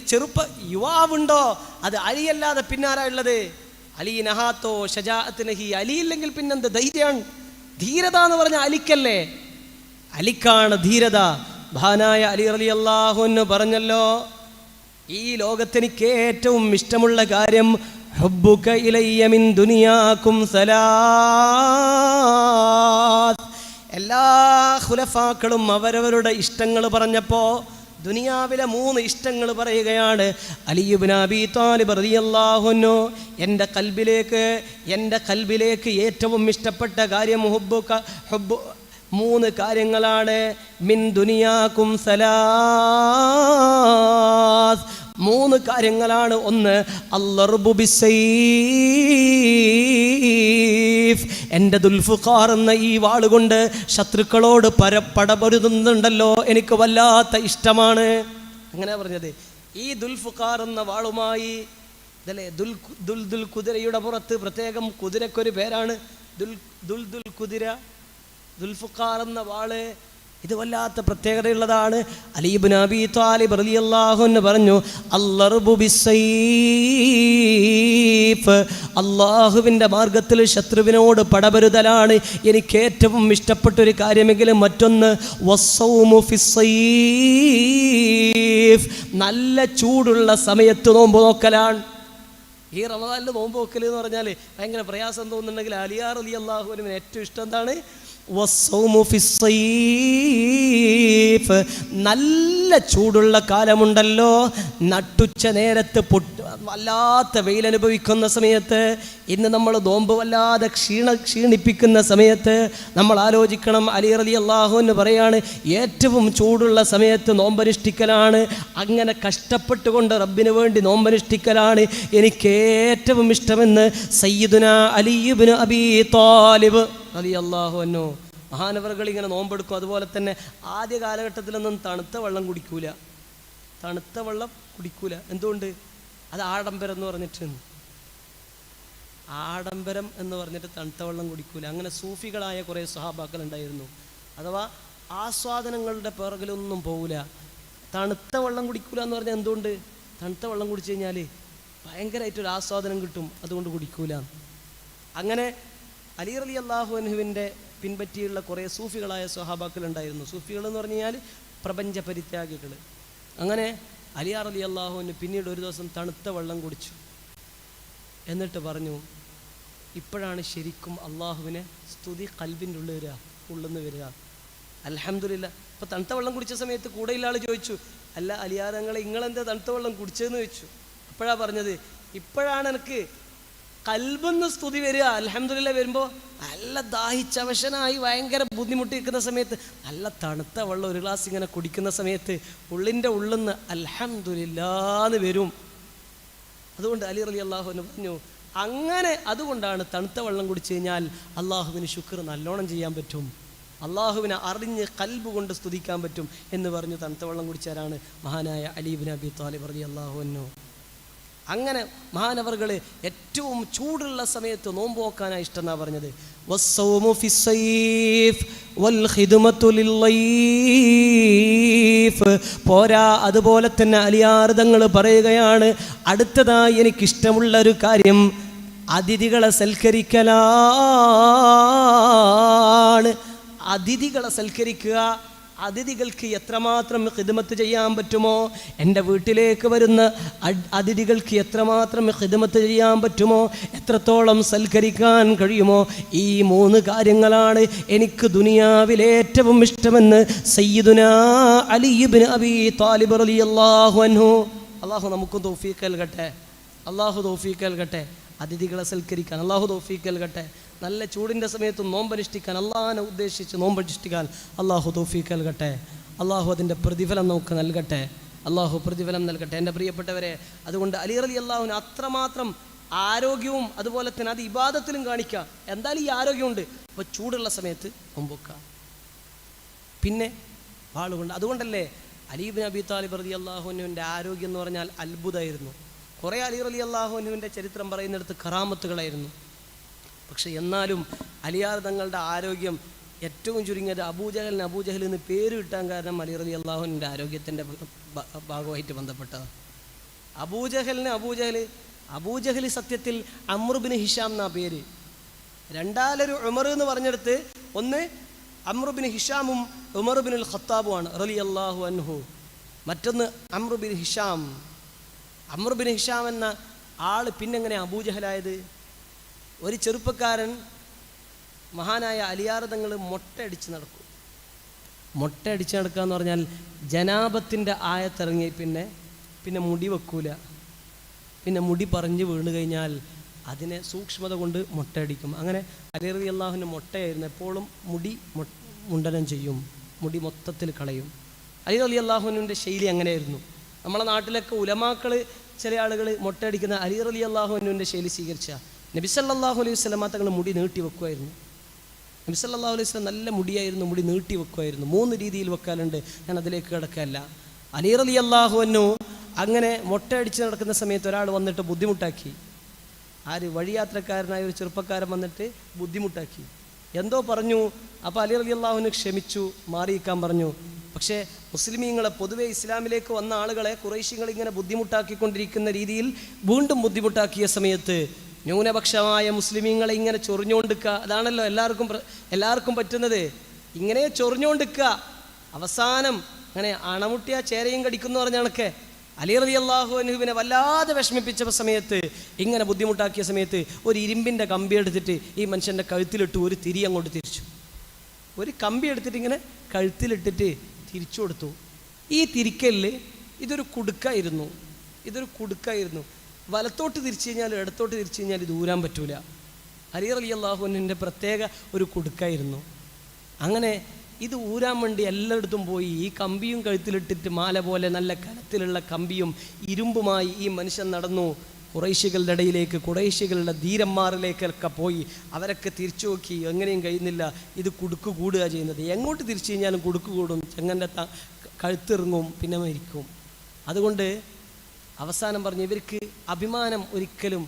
യുവാവുണ്ടോ അത് അലിയല്ലാതെ പിന്നാരാ ഉള്ളത്? അലി നഹാത്തോ ഷജാഅത്തിനഹി, അലിയില്ലെങ്കിൽ പിന്നെന്ത് ധൈര്യമാണ്? ധീരത എന്ന് പറഞ്ഞ അലിക്കല്ലേ, അലിക്കാണ് ധീരത. മഹാനായ അലി റളിയല്ലാഹു അൻഹു പറഞ്ഞല്ലോ, ഈ ലോകത്തെനിക്ക് ഏറ്റവും ഇഷ്ടമുള്ള കാര്യം ഹുബ്ബുക ഇലയ്യ മിൻ ദുനിയാകും സലാസ്. എല്ലാ ഖുലഫാക്കളും അവരവരുടെ ഇഷ്ടങ്ങൾ പറഞ്ഞപ്പോൾ ദുനിയാവിലെ 3 ഇഷ്ടങ്ങൾ പറയുകയാണ്. അലി ഇബ്നു അബീ ത്വാലിബ് റളിയല്ലാഹു അൻഹു എൻ്റെ കൽബിലേക്ക് ഏറ്റവും ഇഷ്ടപ്പെട്ട കാര്യം ഹുബ്ബുക 3 കാര്യങ്ങളാണ്. മിൻ ദുനിയാകും സലാസ്, 3 കാര്യങ്ങളാണ്. ഒന്ന്, അൽളർബു ബിസ്സൈഫ്, എൻ്റെ ദുൽഫുഖാർ എന്ന ഈ വാളുകൊണ്ട് ശത്രുക്കളോട് പടപൊരുതുന്നുണ്ടല്ലോ, എനിക്ക് വല്ലാത്ത ഇഷ്ടമാണ്. അങ്ങനെ പറഞ്ഞത്. ഈ ദുൽഫുഖാർ എന്ന വാളുമായി ഇതല്ലേ ദുൽ കുതിരയുടെ പുറത്ത് പ്രത്യേകം കുതിരക്കൊരു പേരാണ് ദുൽ കുതിര. ദുൽഫുഖാർ എന്ന വാള് ഇത് വല്ലാത്ത പ്രത്യേകതയുള്ളതാണ്. അലി ഇബ്നു അബീ ത്വാലിബ് റളിയല്ലാഹു അൻഹു പറഞ്ഞു, അൽളർബു ബിസ്സൈഫ്, അല്ലാഹുവിൻ്റെ മാർഗത്തിൽ ശത്രുവിനോട് പടപൊരുതലാണ് എനിക്ക് ഏറ്റവും ഇഷ്ടപ്പെട്ടൊരു കാര്യമെങ്കിലും. മറ്റൊന്ന് വസ്സൗമു ഫിസ്സൈഫ്, നല്ല ചൂടുള്ള സമയത്ത് നോമ്പ് നോക്കലാണ്. ഈ റമദാനിൽ നോമ്പ് നോക്കൽ എന്ന് പറഞ്ഞാൽ ഭയങ്കര പ്രയാസം തോന്നുന്നുണ്ടെങ്കിൽ അലിയാർ റളിയല്ലാഹു അൻഹുവിന് ഏറ്റവും ഇഷ്ടം എന്താണ്? വസ്സൗമു ഫിസ്സൈഫ്, നല്ല ചൂടുള്ള കാലമുണ്ടല്ലോ, നട്ടുച്ച നേരത്ത് വല്ലാത്ത വെയിലനുഭവിക്കുന്ന സമയത്ത്, ഇന്ന് നമ്മൾ നോമ്പ് വല്ലാതെ ക്ഷീണിപ്പിക്കുന്ന സമയത്ത് നമ്മൾ ആലോചിക്കണം. അലി റളിയല്ലാഹു അൻഹു പറയാണ്, ഏറ്റവും ചൂടുള്ള സമയത്ത് നോമ്പനുഷ്ഠിക്കലാണ്. അങ്ങനെ കഷ്ടപ്പെട്ടുകൊണ്ട് റബ്ബിന് വേണ്ടി നോമ്പനുഷ്ഠിക്കലാണ് എനിക്ക് ഏറ്റവും ഇഷ്ടമെന്ന് സയ്യിദുന അലി ഇബ്നു അബീ ത്വാലിബ് റളിയല്ലാഹു അൻഹു. മഹാനവറുകൾ ഇങ്ങനെ നോമ്പെടുക്കും. അതുപോലെ തന്നെ ആദ്യ കാലഘട്ടത്തിലൊന്നും തണുത്ത വെള്ളം കുടിക്കൂല. എന്തുകൊണ്ട്? അത് ആഡംബരം എന്ന് പറഞ്ഞിട്ട് തണുത്ത വെള്ളം കുടിക്കൂല. അങ്ങനെ സൂഫികളായ കുറേ സ്വഹാബാക്കൾ ഉണ്ടായിരുന്നു. അഥവാ ആസ്വാദനങ്ങളുടെ പിറകിലൊന്നും പോകില്ല. തണുത്ത വെള്ളം കുടിക്കൂല എന്ന് പറഞ്ഞാൽ എന്തുകൊണ്ട്? തണുത്ത വെള്ളം കുടിച്ചു കഴിഞ്ഞാൽ ഭയങ്കരമായിട്ടൊരു ആസ്വാദനം കിട്ടും, അതുകൊണ്ട് കുടിക്കൂല. അങ്ങനെ അലി റളിയല്ലാഹു അൻഹുവിൻ്റെ പിൻപറ്റിയുള്ള കുറേ സൂഫികളായ സ്വഹാബാക്കൾ ഉണ്ടായിരുന്നു. സൂഫികൾ എന്ന് പറഞ്ഞു കഴിഞ്ഞാൽ പ്രപഞ്ച പരിത്യാഗികൾ. അങ്ങനെ അലി റളിയല്ലാഹു അൻഹു പിന്നീട് ഒരു ദിവസം തണുത്ത വെള്ളം കുടിച്ചു. എന്നിട്ട് പറഞ്ഞു, ഇപ്പോഴാണ് ശരിക്കും അള്ളാഹുവിനെ സ്തുതി ഖൽബിൻ്റെ ഉള്ളിൽ വരിക. അൽഹംദുലില്ലാ. ഇപ്പോൾ തണുത്ത വെള്ളം കുടിച്ച സമയത്ത് കൂടെയുള്ള ആൾ ചോദിച്ചു, അല്ല അലിയാർ നിങ്ങളെന്താ തണുത്ത വെള്ളം കുടിച്ചതെന്ന് ചോദിച്ചു. അപ്പോഴാണ് പറഞ്ഞത്, ഇപ്പോഴാണ് എനിക്ക് കൽബെന്ന് സ്തുതി വരിക. അൽഹംദുലില്ലാ വരുമ്പോൾ നല്ല ദാഹിച്ചവശനായി ഭയങ്കര ബുദ്ധിമുട്ടിയിരിക്കുന്ന സമയത്ത് നല്ല തണുത്ത വെള്ളം ഒരു ഗ്ലാസ് ഇങ്ങനെ കുടിക്കുന്ന സമയത്ത് ഉള്ളിൻ്റെ ഉള്ളിന്ന് അൽഹംദുലില്ലാന്ന് വരും. അതുകൊണ്ട് അലി റളിയല്ലാഹു അൻഹു പറഞ്ഞു, അങ്ങനെ അതുകൊണ്ടാണ് തണുത്ത വെള്ളം കുടിച്ചു കഴിഞ്ഞാൽ അള്ളാഹുവിന് ശുക്ർ നല്ലോണം ചെയ്യാൻ പറ്റും, അള്ളാഹുവിനെ അറിഞ്ഞ് കൽബ് കൊണ്ട് സ്തുതിക്കാൻ പറ്റും എന്ന് പറഞ്ഞു തണുത്ത വെള്ളം കുടിച്ചാരാണ് മഹാനായ അലി ഇബ്നു അബീ ത്വാലിബ് റളിയല്ലാഹു അൻഹു. അങ്ങനെ മഹാനവറുകൾ ഏറ്റവും ചൂടുള്ള സമയത്ത് നോമ്പ് നോക്കാനാണ് ഇഷ്ടം എന്നാണ് പറഞ്ഞത്. വസ്സൗമു ഫിസ്സൈഫ് വൽ ഖിദ്മതു ലില്ലൈഫ്. പോരാ, അതുപോലെ തന്നെ അലിയാർ തങ്ങൾ പറയുകയാണ്, അടുത്തതായി എനിക്കിഷ്ടമുള്ള ഒരു കാര്യം അതിഥികളെ സൽക്കരിക്കലാണ്. അതിഥികളെ സൽക്കരിക്കുക. അതിഥികൾക്ക് എത്രമാത്രം ഖിദ്മത്ത് ചെയ്യാൻ പറ്റുമോ, എൻ്റെ വീട്ടിലേക്ക് വരുന്ന അതിഥികൾക്ക് എത്രമാത്രം ഖിദ്മത്ത് ചെയ്യാൻ പറ്റുമോ, എത്രത്തോളം സൽക്കരിക്കാൻ കഴിയുമോ, ഈ 3 കാര്യങ്ങളാണ് എനിക്ക് ദുനിയാവിലെ ഏറ്റവും ഇഷ്ടമെന്ന് സയ്യിദുനാ അലി ഇബ്നു അബീ ത്വാലിബ് റളിയല്ലാഹു അൻഹു. അള്ളാഹു നമുക്ക് തൗഫീഖ് നൽകട്ടെ. അതിഥികളെ സൽക്കരിക്കാൻ അള്ളാഹു തൗഫീഖ് നൽകട്ടെ. നല്ല ചൂടിൻ്റെ സമയത്ത് നോമ്പനുഷ്ഠിക്കാൻ, അള്ളാഹിനെ ഉദ്ദേശിച്ച് നോമ്പനുഷ്ഠിക്കാൻ അള്ളാഹു തൗഫീഖ് നൽകട്ടെ. അള്ളാഹു അതിൻ്റെ പ്രതിഫലം നമുക്ക് നൽകട്ടെ. എൻ്റെ പ്രിയപ്പെട്ടവരെ, അതുകൊണ്ട് അലി റളിയല്ലാഹു അൻഹു അത്രമാത്രം ആരോഗ്യവും അതുപോലെ തന്നെ അത് ഇബാദത്തിലും കാണിക്കുക. എന്തായാലും ഈ ആരോഗ്യമുണ്ട്, അപ്പോൾ ചൂടുള്ള സമയത്ത് നോമ്പൊക്കുക. പിന്നെ വാളുകൊണ്ട്. അതുകൊണ്ടല്ലേ അലി ഇബ്നു അബീ ത്വാലിബ് റളിയല്ലാഹു അൻഹുവിൻ്റെ ആരോഗ്യം എന്ന് പറഞ്ഞാൽ അത്ഭുതമായിരുന്നു. കുറേ അലി റളിയല്ലാഹു അൻഹുവിൻ്റെ ചരിത്രം പറയുന്നിടത്ത് കറാമത്തുകളായിരുന്നു. പക്ഷെ എന്നാലും അലിയാർ തങ്ങളുടെ ആരോഗ്യം ഏറ്റവും ചുരുങ്ങിയത് അബൂജഹൽ എന്ന് പേര് കിട്ടാൻ കാരണം അലി റളിയല്ലാഹു അൻഹുവിൻ്റെ ആരോഗ്യത്തിൻ്റെ ഭാഗമായിട്ട് ബന്ധപ്പെട്ടതാണ്. അബൂജഹൽ സത്യത്തിൽ അംർ ബിൻ ഹിഷാം എന്നാ പേര്. രണ്ടാലൊരു ഉമർ എന്ന് പറഞ്ഞെടുത്ത് ഒന്ന് അംർ ബിൻ ഹിഷാമും ഉമർ ബിൻ ഖത്താബുമാണ് റളിയല്ലാഹു അൻഹു. മറ്റൊന്ന് Amr bin Hisham. Amr bin Hisham എന്ന ആൾ പിന്നെങ്ങനെ അബൂജഹലായത്? ഒരു ചെറുപ്പക്കാരൻ മഹാനായ അലിയാർ തങ്ങൾ മൊട്ടയടിച്ച് നടക്കും. മൊട്ടയടിച്ച് നടക്കുക എന്ന് പറഞ്ഞാൽ ജനാബത്തിൻ്റെ ആയത്തിറങ്ങി പിന്നെ മുടി വെക്കൂല. പിന്നെ മുടി പറഞ്ഞു വീണ് കഴിഞ്ഞാൽ അതിനെ സൂക്ഷ്മത കൊണ്ട് മൊട്ടയടിക്കും. അങ്ങനെ അലി റളിയല്ലാഹുവിൻ്റെ മൊട്ടയായിരുന്നു. എപ്പോഴും മുടി മുണ്ടനം ചെയ്യും, മുടി മൊത്തത്തിൽ കളയും. അലി റളിയല്ലാഹുവിൻ്റെ ശൈലി അങ്ങനെയായിരുന്നു. നമ്മളെ നാട്ടിലൊക്കെ ഉലമാക്കൾ ചില ആളുകൾ മൊട്ടയടിക്കുന്ന അലി റളിയല്ലാഹുവിൻ്റെ ശൈലി സ്വീകരിച്ച നബി സല്ലല്ലാഹു അലൈഹി വസല്ലം തങ്ങൾ മുടി നീട്ടി വെക്കുമായിരുന്നു. നബി സല്ലല്ലാഹു അലൈഹി വസല്ലം നല്ല മുടിയായിരുന്നു, മുടി നീട്ടി വെക്കുമായിരുന്നു. 3 രീതിയിൽ വെക്കാറുണ്ട്, ഞാൻ അതിലേക്ക് കിടക്കല്ല. അലി റളിയല്ലാഹു അൻഹു അങ്ങനെ മൊട്ടയടിച്ച് നടക്കുന്ന സമയത്ത് ഒരാൾ വന്നിട്ട് ബുദ്ധിമുട്ടാക്കി. ആര്? വഴിയാത്രക്കാരനായ ഒരു ചെറുപ്പക്കാരൻ വന്നിട്ട് ബുദ്ധിമുട്ടാക്കി, എന്തോ പറഞ്ഞു. അപ്പോൾ അലി റളിയല്ലാഹു അൻഹു ക്ഷമിച്ചു, മാറിയിക്കാൻ പറഞ്ഞു. പക്ഷേ മുസ്ലിമീങ്ങളെ, പൊതുവെ ഇസ്ലാമിലേക്ക് വന്ന ആളുകളെ ഖുറൈശികൾ ഇങ്ങനെ ബുദ്ധിമുട്ടാക്കിക്കൊണ്ടിരിക്കുന്ന രീതിയിൽ വീണ്ടും ബുദ്ധിമുട്ടാക്കിയ സമയത്ത് ന്യൂനപക്ഷമായ മുസ്ലിമീങ്ങളെ ഇങ്ങനെ ചൊറിഞ്ഞുകൊണ്ടിരിക്കുക. അതാണല്ലോ എല്ലാവർക്കും പറ്റുന്നത്, ഇങ്ങനെ ചൊറിഞ്ഞുകൊണ്ടിരിക്കുക. അവസാനം അങ്ങനെ അണമുട്ടിയ ചേരയും കടിക്കുന്നു പറഞ്ഞ കണക്കെ അലി റളിയല്ലാഹു അൻഹുവിനെ വല്ലാതെ വിഷമിപ്പിച്ച സമയത്ത്, ഇങ്ങനെ ബുദ്ധിമുട്ടാക്കിയ സമയത്ത് ഒരു ഇരുമ്പിൻ്റെ കമ്പി എടുത്തിട്ട് ഈ മനുഷ്യൻ്റെ കഴുത്തിലിട്ട് ഒരു തിരി അങ്ങോട്ട് തിരിച്ചു. ഒരു കമ്പി എടുത്തിട്ട് ഇങ്ങനെ കഴുത്തിലിട്ടിട്ട് തിരിച്ചു കൊടുത്തു. ഈ തിരിക്കലിൽ ഇതൊരു കുടുക്കായിരുന്നു. വലത്തോട്ട് തിരിച്ചു കഴിഞ്ഞാലും ഇടത്തോട്ട് തിരിച്ചു കഴിഞ്ഞാൽ ഇത് ഊരാൻ പറ്റൂല. അലി റളിയല്ലാഹു അൻഹുവിൻ്റെ പ്രത്യേക ഒരു കുടുക്കായിരുന്നു. അങ്ങനെ ഇത് ഊരാൻ വേണ്ടി എല്ലായിടത്തും പോയി ഈ കമ്പിയും കഴുത്തിലിട്ടിട്ട് മാല പോലെ നല്ല കനത്തിലുള്ള കമ്പിയും ഇരുമ്പുമായി ഈ മനുഷ്യൻ നടന്നു. ഖുറൈശികളുടെ ഇടയിലേക്ക്, ഖുറൈശികളുടെ ധീരന്മാരിലേക്കൊക്കെ പോയി. അവരൊക്കെ തിരിച്ചു നോക്കി, എങ്ങനെയും കഴിയുന്നില്ല. ഇത് കുടുക്ക് കൂടുക ചെയ്യുന്നത്. എങ്ങോട്ട് തിരിച്ചു കഴിഞ്ഞാലും കുടുക്ക് കൂടും, ചെങ്ങൻ്റെ കഴുത്തിറങ്ങും, പിന്നെ മരിക്കും. അതുകൊണ്ട് അവസാനം പറഞ്ഞു ഇവർക്ക് അഭിമാനം ഒരിക്കലും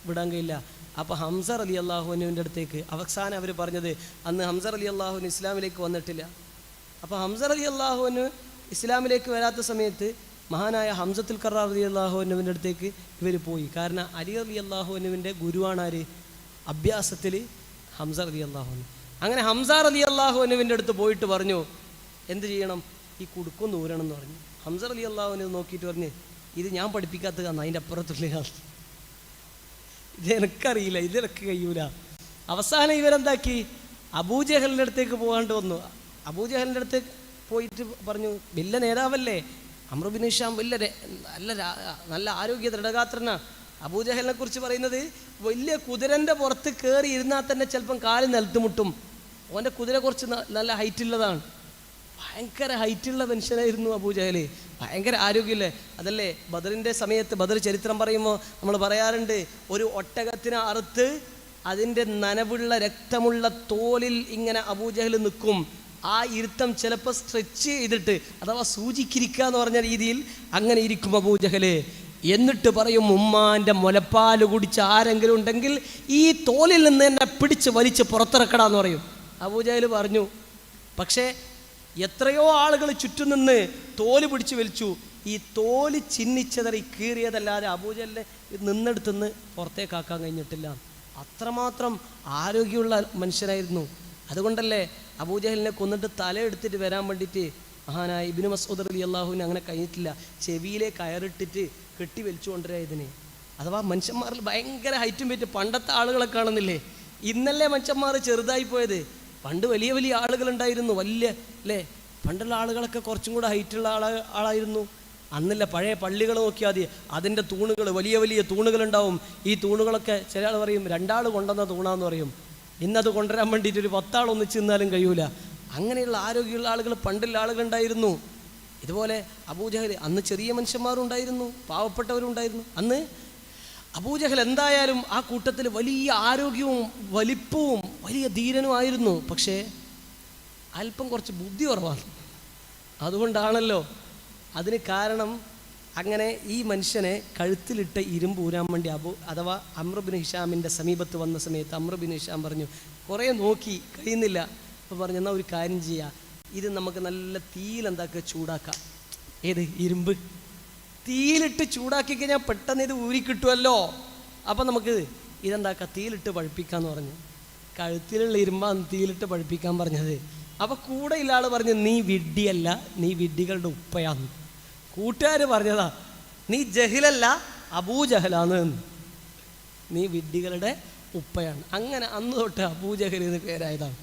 വിടാൻ കഴിയില്ല. അപ്പോൾ ഹംസ റളിയല്ലാഹു അൻഹുവിൻ്റെ അടുത്തേക്ക് അവസാനം അവർ പറഞ്ഞത്, അന്ന് ഹംസ റളിയല്ലാഹു അൻഹു ഇസ്ലാമിലേക്ക് വന്നിട്ടില്ല. അപ്പോൾ ഹംസ റളിയല്ലാഹു അൻഹു ഇസ്ലാമിലേക്ക് വരാത്ത സമയത്ത് മഹാനായ ഹംസത്തുൽ ഖറാർ റളിയല്ലാഹു അൻഹുവിൻ്റെ അടുത്തേക്ക് ഇവർ പോയി. കാരണം അലി റളിയല്ലാഹു അൻഹുവിൻ്റെ ഗുരുവാണ് ആര്? അഭ്യാസത്തിൽ ഹംസ റളിയല്ലാഹു അൻഹു. അങ്ങനെ ഹംസ റളിയല്ലാഹു അൻഹുവിൻ്റെ അടുത്ത് പോയിട്ട് പറഞ്ഞു, എന്ത് ചെയ്യണം? ഈ കുടുക്കൊന്ന് ഊരണം എന്ന് പറഞ്ഞു. ഹംസ റളിയല്ലാഹു അൻഹു നോക്കിയിട്ട് പറഞ്ഞു, ഇത് ഞാൻ പഠിപ്പിക്കാത്തതാണ്, അതിൻ്റെ അപ്പുറത്തുള്ള ഇത് എനിക്കറിയില്ല, ഇതിനൊക്കെ കഴിയൂല. അവസാനം ഇവരെന്താക്കി? അബൂജഹലിൻ്റെ അടുത്തേക്ക് പോകാണ്ട് വന്നു. അബൂജഹലിൻ്റെ അടുത്തേക്ക് പോയിട്ട് പറഞ്ഞു, വലിയ നേതാവല്ലേ അംർ ബിൻ ഹിഷാം, നല്ല ആരോഗ്യ ദൃഢഗാത്രനാ. അബൂജഹലിനെ കുറിച്ച് പറയുന്നത് വലിയ കുതിരൻ്റെ പുറത്ത് കയറി ഇരുന്നാൽ തന്നെ ചിലപ്പം കാല് നിലത്തുമുട്ടും. ഓൻ്റെ കുതിര കുറച്ച് നല്ല ഹൈറ്റുള്ളതാണ്, ഭയങ്കര ഹൈറ്റുള്ള മനുഷ്യനായിരുന്നു അബൂജഹൽ. ഭയങ്കര ആരോഗ്യമില്ലേ? അതല്ലേ ബദറിൻ്റെ സമയത്ത്, ബദർ ചരിത്രം പറയുമ്പോൾ നമ്മൾ പറയാറുണ്ട്, ഒരു ഒട്ടകത്തിനെ അറുത്ത് അതിൻ്റെ നനവുള്ള രക്തമുള്ള തോലിൽ ഇങ്ങനെ അബൂജഹൽ നിൽക്കും. ആ ഇരുത്തം ചിലപ്പോൾ സ്ട്രെച്ച് ചെയ്തിട്ട്, അഥവാ സൂചിക്കിരിക്കുക എന്ന് പറഞ്ഞ രീതിയിൽ അങ്ങനെ ഇരിക്കും അബൂജഹൽ. എന്നിട്ട് പറയും, ഉമ്മാൻ്റെ മുലപ്പാല് കുടിച്ച് ആരെങ്കിലും ഉണ്ടെങ്കിൽ ഈ തോലിൽ നിന്ന് എന്നെ പിടിച്ച് വലിച്ച് പുറത്തിറക്കടാന്ന് പറയും. അബൂജഹൽ പറഞ്ഞു. പക്ഷേ എത്രയോ ആളുകൾ ചുറ്റും നിന്ന് തോല് പിടിച്ച് വലിച്ചു. ഈ തോല് ചിന്നിച്ചതറി കീറിയതല്ലാതെ അബൂജഹലിനെ നിന്നെടുത്തുനിന്ന് പുറത്തേക്കാക്കാൻ കഴിഞ്ഞിട്ടില്ല. അത്രമാത്രം ആരോഗ്യമുള്ള മനുഷ്യനായിരുന്നു. അതുകൊണ്ടല്ലേ അബൂജഹലിനെ കൊന്നിട്ട് തലയെടുത്തിട്ട് വരാൻ വേണ്ടിയിട്ട് മഹാനായ ഇബ്നു മസ്ഊദ് റളിയല്ലാഹുവിന് അങ്ങനെ കഴിഞ്ഞിട്ടില്ല. ചെവിയിലെ കയറിട്ടിട്ട് കെട്ടി വലിച്ചു കൊണ്ടുവരാ ഇതിനെ. അഥവാ മനുഷ്യന്മാരിൽ ഭയങ്കര ഹൈറ്റും വെയിറ്റ്. പണ്ടത്തെ ആളുകളെ കാണുന്നില്ലേ? ഇന്നല്ലേ മനുഷ്യന്മാർ ചെറുതായി പോയത്. പണ്ട് വലിയ വലിയ ആളുകളുണ്ടായിരുന്നു, വലിയ അല്ലേ? പണ്ടുള്ള ആളുകളൊക്കെ കുറച്ചും കൂടെ ഹൈറ്റുള്ള ആളായിരുന്നു. അന്നില്ല, പഴയ പള്ളികൾ നോക്കിയാൽ മതി, അതിൻ്റെ തൂണുകൾ വലിയ വലിയ തൂണുകളുണ്ടാവും. ഈ തൂണുകളൊക്കെ ചില ആൾ പറയും 2 ആൾ കൊണ്ടുവന്ന തൂണാന്ന് പറയും. ഇന്നത് കൊണ്ടുവരാൻ വേണ്ടിയിട്ട് ഒരു 10 ആൾ ഒന്നിച്ച് നിന്നാലും കഴിയൂല. അങ്ങനെയുള്ള ആരോഗ്യമുള്ള ആളുകൾ പണ്ടുള്ള ആളുകളുണ്ടായിരുന്നു. ഇതുപോലെ അബൂജഹൽ, അന്ന് ചെറിയ മനുഷ്യന്മാരുണ്ടായിരുന്നു, പാവപ്പെട്ടവരുണ്ടായിരുന്നു. അന്ന് അബൂജഹൽ എന്തായാലും ആ കൂട്ടത്തിൽ വലിയ ആരോഗ്യവും വലിപ്പവും വലിയ ധീരനുമായിരുന്നു. പക്ഷേ അല്പം കുറച്ച് ബുദ്ധി കുറവാണ്. അതുകൊണ്ടാണല്ലോ അതിന് കാരണം. അങ്ങനെ ഈ മനുഷ്യനെ കഴുത്തിലിട്ട് ഇരുമ്പ് ഊരാൻ വേണ്ടി അഥവാ അംർ ബിൻ ഹിഷാമിൻ്റെ സമീപത്ത് വന്ന സമയത്ത് അംർ ബിൻ ഹിഷാം പറഞ്ഞു, കുറേ നോക്കി കഴിയുന്നില്ല. അപ്പോൾ പറഞ്ഞു, എന്നാൽ ഒരു കാര്യം ചെയ്യാം, ഇത് നമുക്ക് നല്ല തീയിലെന്താക്കുക, ചൂടാക്കാം. ഏത്? ഇരുമ്പ്. തീയിലിട്ട് ചൂടാക്കി കഴിഞ്ഞാൽ പെട്ടെന്ന് ഇത് ഊരി കിട്ടുമല്ലോ. അപ്പം നമുക്ക് ഇതെന്താക്കാം, തീയിലിട്ട് പഴുപ്പിക്കാന്ന് പറഞ്ഞു. കഴുത്തിലുള്ള ഇരുമ്പാണ് തീയിലിട്ട് പഴുപ്പിക്കാൻ പറഞ്ഞത്. അപ്പം കൂടെ ഉള്ള ആൾ പറഞ്ഞു, നീ വിഡ്ഢിയല്ല, നീ വിഡ്ഢികളുടെ ഉപ്പയാന്ന്. കൂട്ടുകാർ പറഞ്ഞതാ, നീ ജഹിലല്ല, അബൂജഹലാന്ന്. നീ വിഡ്ഢികളുടെ ഉപ്പയാണ്. അങ്ങനെ അന്ന് തൊട്ട് അബൂജഹൽ എന്ന് പേരായതാണ്.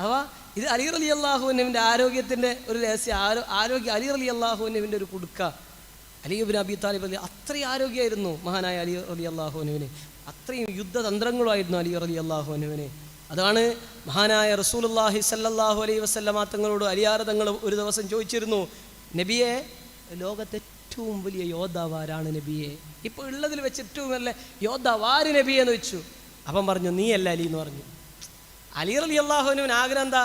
അവ ഇത് അലി റളിയല്ലാഹു അൻഹുവിൻ്റെ ആരോഗ്യത്തിൻ്റെ ഒരു രഹസ്യം. ആരോഗ്യം അലി റളിയല്ലാഹു അൻഹുവിൻ്റെ ഒരു കുടുക്ക. അലി ഇബ്നു അബി താലിബ് അത്രയും ആരോഗ്യമായിരുന്നു മഹാനായ അലി റളിയല്ലാഹു അൻഹുവിന്. അത്രയും യുദ്ധതന്ത്രങ്ങളുമായിരുന്നു അലി റളിയല്ലാഹു അൻഹുവിന്. അതാണ് മഹാനായ റസൂലുള്ളാഹി സ്വല്ലല്ലാഹു അലൈഹി വസല്ലമ തങ്ങളോട് അലിയാർ തങ്ങൾ ഒരു ദിവസം ചോദിച്ചിരുന്നു, നബിയെ, ലോകത്തെ ഏറ്റവും വലിയ യോദ്ധാവാരാണ് നബിയെ? ഇപ്പോൾ ഉള്ളതിൽ വെച്ച് ഏറ്റവും നല്ല യോദ്ധാവാര് നബിയെ എന്ന് വെച്ചു. അപ്പം പറഞ്ഞു, നീ അല്ല അലി എന്ന് പറഞ്ഞു. അലി റളിയല്ലാഹു അൻഹുവിന് ആഗ്രഹം എന്താ?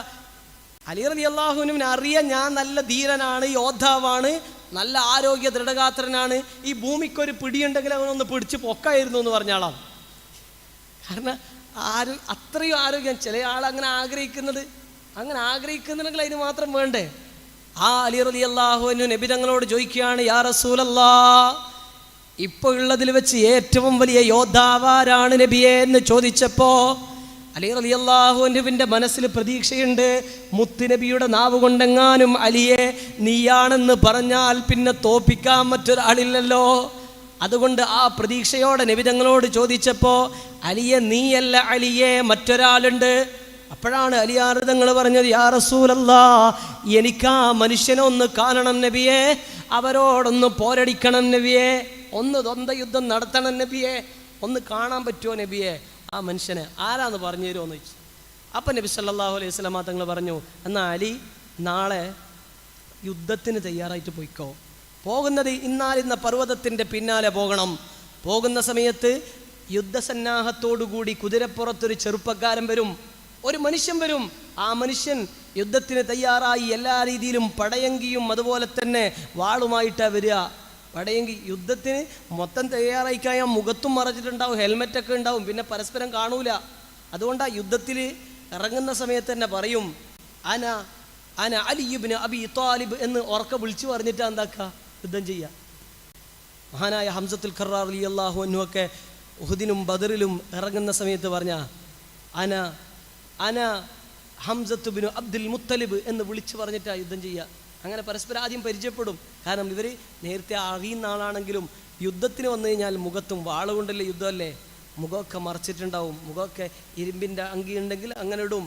അലി റളിയല്ലാഹു അൻഹുവിന് അറിയാം, ഞാൻ നല്ല ധീരനാണ്, യോദ്ധാവാണ്, നല്ല ആരോഗ്യ ദൃഢഗാത്രനാണ്, ഈ ഭൂമിക്കൊരു പിടിയുണ്ടെങ്കിൽ അവനൊന്ന് പിടിച്ച് പൊക്കായിരുന്നു എന്ന് പറഞ്ഞ ആളാണ്. കാരണം അത്രയും ആരോഗ്യം. ചില ആൾ അങ്ങനെ ആഗ്രഹിക്കുന്നുണ്ടെങ്കിൽ അതിന് മാത്രം വേണ്ടേ? ആ അലി റളിയല്ലാഹു അൻഹു നബി തങ്ങളോട് ചോദിക്കുകയാണ്, യാ റസൂലല്ലാഹ്, ഇപ്പോൾ ഉള്ളതിൽ വെച്ച് ഏറ്റവും വലിയ യോദ്ധാവാരാണ് നബിയെ എന്ന് ചോദിച്ചപ്പോൾ അലി റളിയല്ലാഹു അൻഹുവിൻ്റെ മനസ്സിൽ പ്രതീക്ഷയുണ്ട്. മുത്തുനബിയുടെ നാവ് കൊണ്ടെങ്ങാനും അലിയെ നീയാണെന്ന് പറഞ്ഞാൽ പിന്നെ തോപ്പിക്കാൻ മറ്റൊരാളില്ലല്ലോ. അതുകൊണ്ട് ആ പ്രതീക്ഷയോടെ നബി തങ്ങളോട് ചോദിച്ചപ്പോൾ, അലിയെ നീയല്ല അലിയെ, മറ്റൊരാളുണ്ട്. അപ്പോഴാണ് അലിയാർ തങ്ങൾ പറഞ്ഞത്, യാ റസൂലല്ലാഹ്, എനിക്കാ മനുഷ്യനെ ഒന്ന് കാണണം നബിയെ, അവരോടൊന്ന് പോരടിക്കണം നബിയെ, ഒന്ന് ദ്വന്ദ്വ യുദ്ധം നടത്തണം നബിയെ, ഒന്ന് കാണാൻ പറ്റുമോ നബിയെ? ആ മനുഷ്യനെ ആരാന്ന് പറഞ്ഞു തരുമോന്ന് ചോദിച്ചു. അപ്പം നബി സല്ലല്ലാഹു അലൈഹി വസല്ലമ തങ്ങൾ പറഞ്ഞു, എന്നാൽ അലി നാളെ യുദ്ധത്തിന് തയ്യാറായിട്ട് പോയിക്കോ. പോകുന്നത് ഇന്നാലിന്ന പർവ്വതത്തിൻ്റെ പിന്നാലെ പോകണം. പോകുന്ന സമയത്ത് യുദ്ധസന്നാഹത്തോടുകൂടി കുതിരപ്പുറത്തൊരു ചെറുപ്പക്കാരൻ വരും, ഒരു മനുഷ്യൻ വരും. ആ മനുഷ്യൻ യുദ്ധത്തിന് തയ്യാറായി എല്ലാ രീതിയിലും പടയങ്കിയും അതുപോലെ തന്നെ വാളുമായിട്ടാണ് വരിക. പടയങ്കി യുദ്ധത്തിന് മൊത്തം തയ്യാറായി കഴിഞ്ഞാൽ മുഖത്തും മറച്ചിട്ടുണ്ടാവും, ഹെൽമെറ്റൊക്കെ ഉണ്ടാവും, പിന്നെ പരസ്പരം കാണൂല. അതുകൊണ്ടാണ് യുദ്ധത്തിൽ ഇറങ്ങുന്ന സമയത്ത് തന്നെ പറയും, അന അലി ഇബ്നു അബി താലിബ് എന്ന് ഉറക്കെ വിളിച്ചു പറഞ്ഞിട്ട് എന്താക്കുക, യുദ്ധം ചെയ്യുക. മഹാനായ ഹംസത്തുൽ ഖറാർ റളിയല്ലാഹു അൻഹു ഒക്കെ ഉഹദിനും ബദറിലും ഇറങ്ങുന്ന സമയത്ത് പറഞ്ഞ അന ഹംസത്ത് ഇബ്നു അബ്ദുൽ മുത്തലിബ് എന്ന് വിളിച്ചു പറഞ്ഞിട്ടാണ് യുദ്ധം ചെയ്യുക. അങ്ങനെ പരസ്പരം ആദ്യം പരിചയപ്പെടും. കാരണം ഇവർ നേരത്തെ അറിയുന്ന ആളാണെങ്കിലും യുദ്ധത്തിന് വന്നു കഴിഞ്ഞാൽ മുഖത്തും വാളുകൊണ്ടല്ലേ യുദ്ധമല്ലേ, മുഖമൊക്കെ മറച്ചിട്ടുണ്ടാവും. മുഖമൊക്കെ ഇരുമ്പിൻ്റെ അങ്കി ഉണ്ടെങ്കിൽ അങ്ങനെ ഇടും.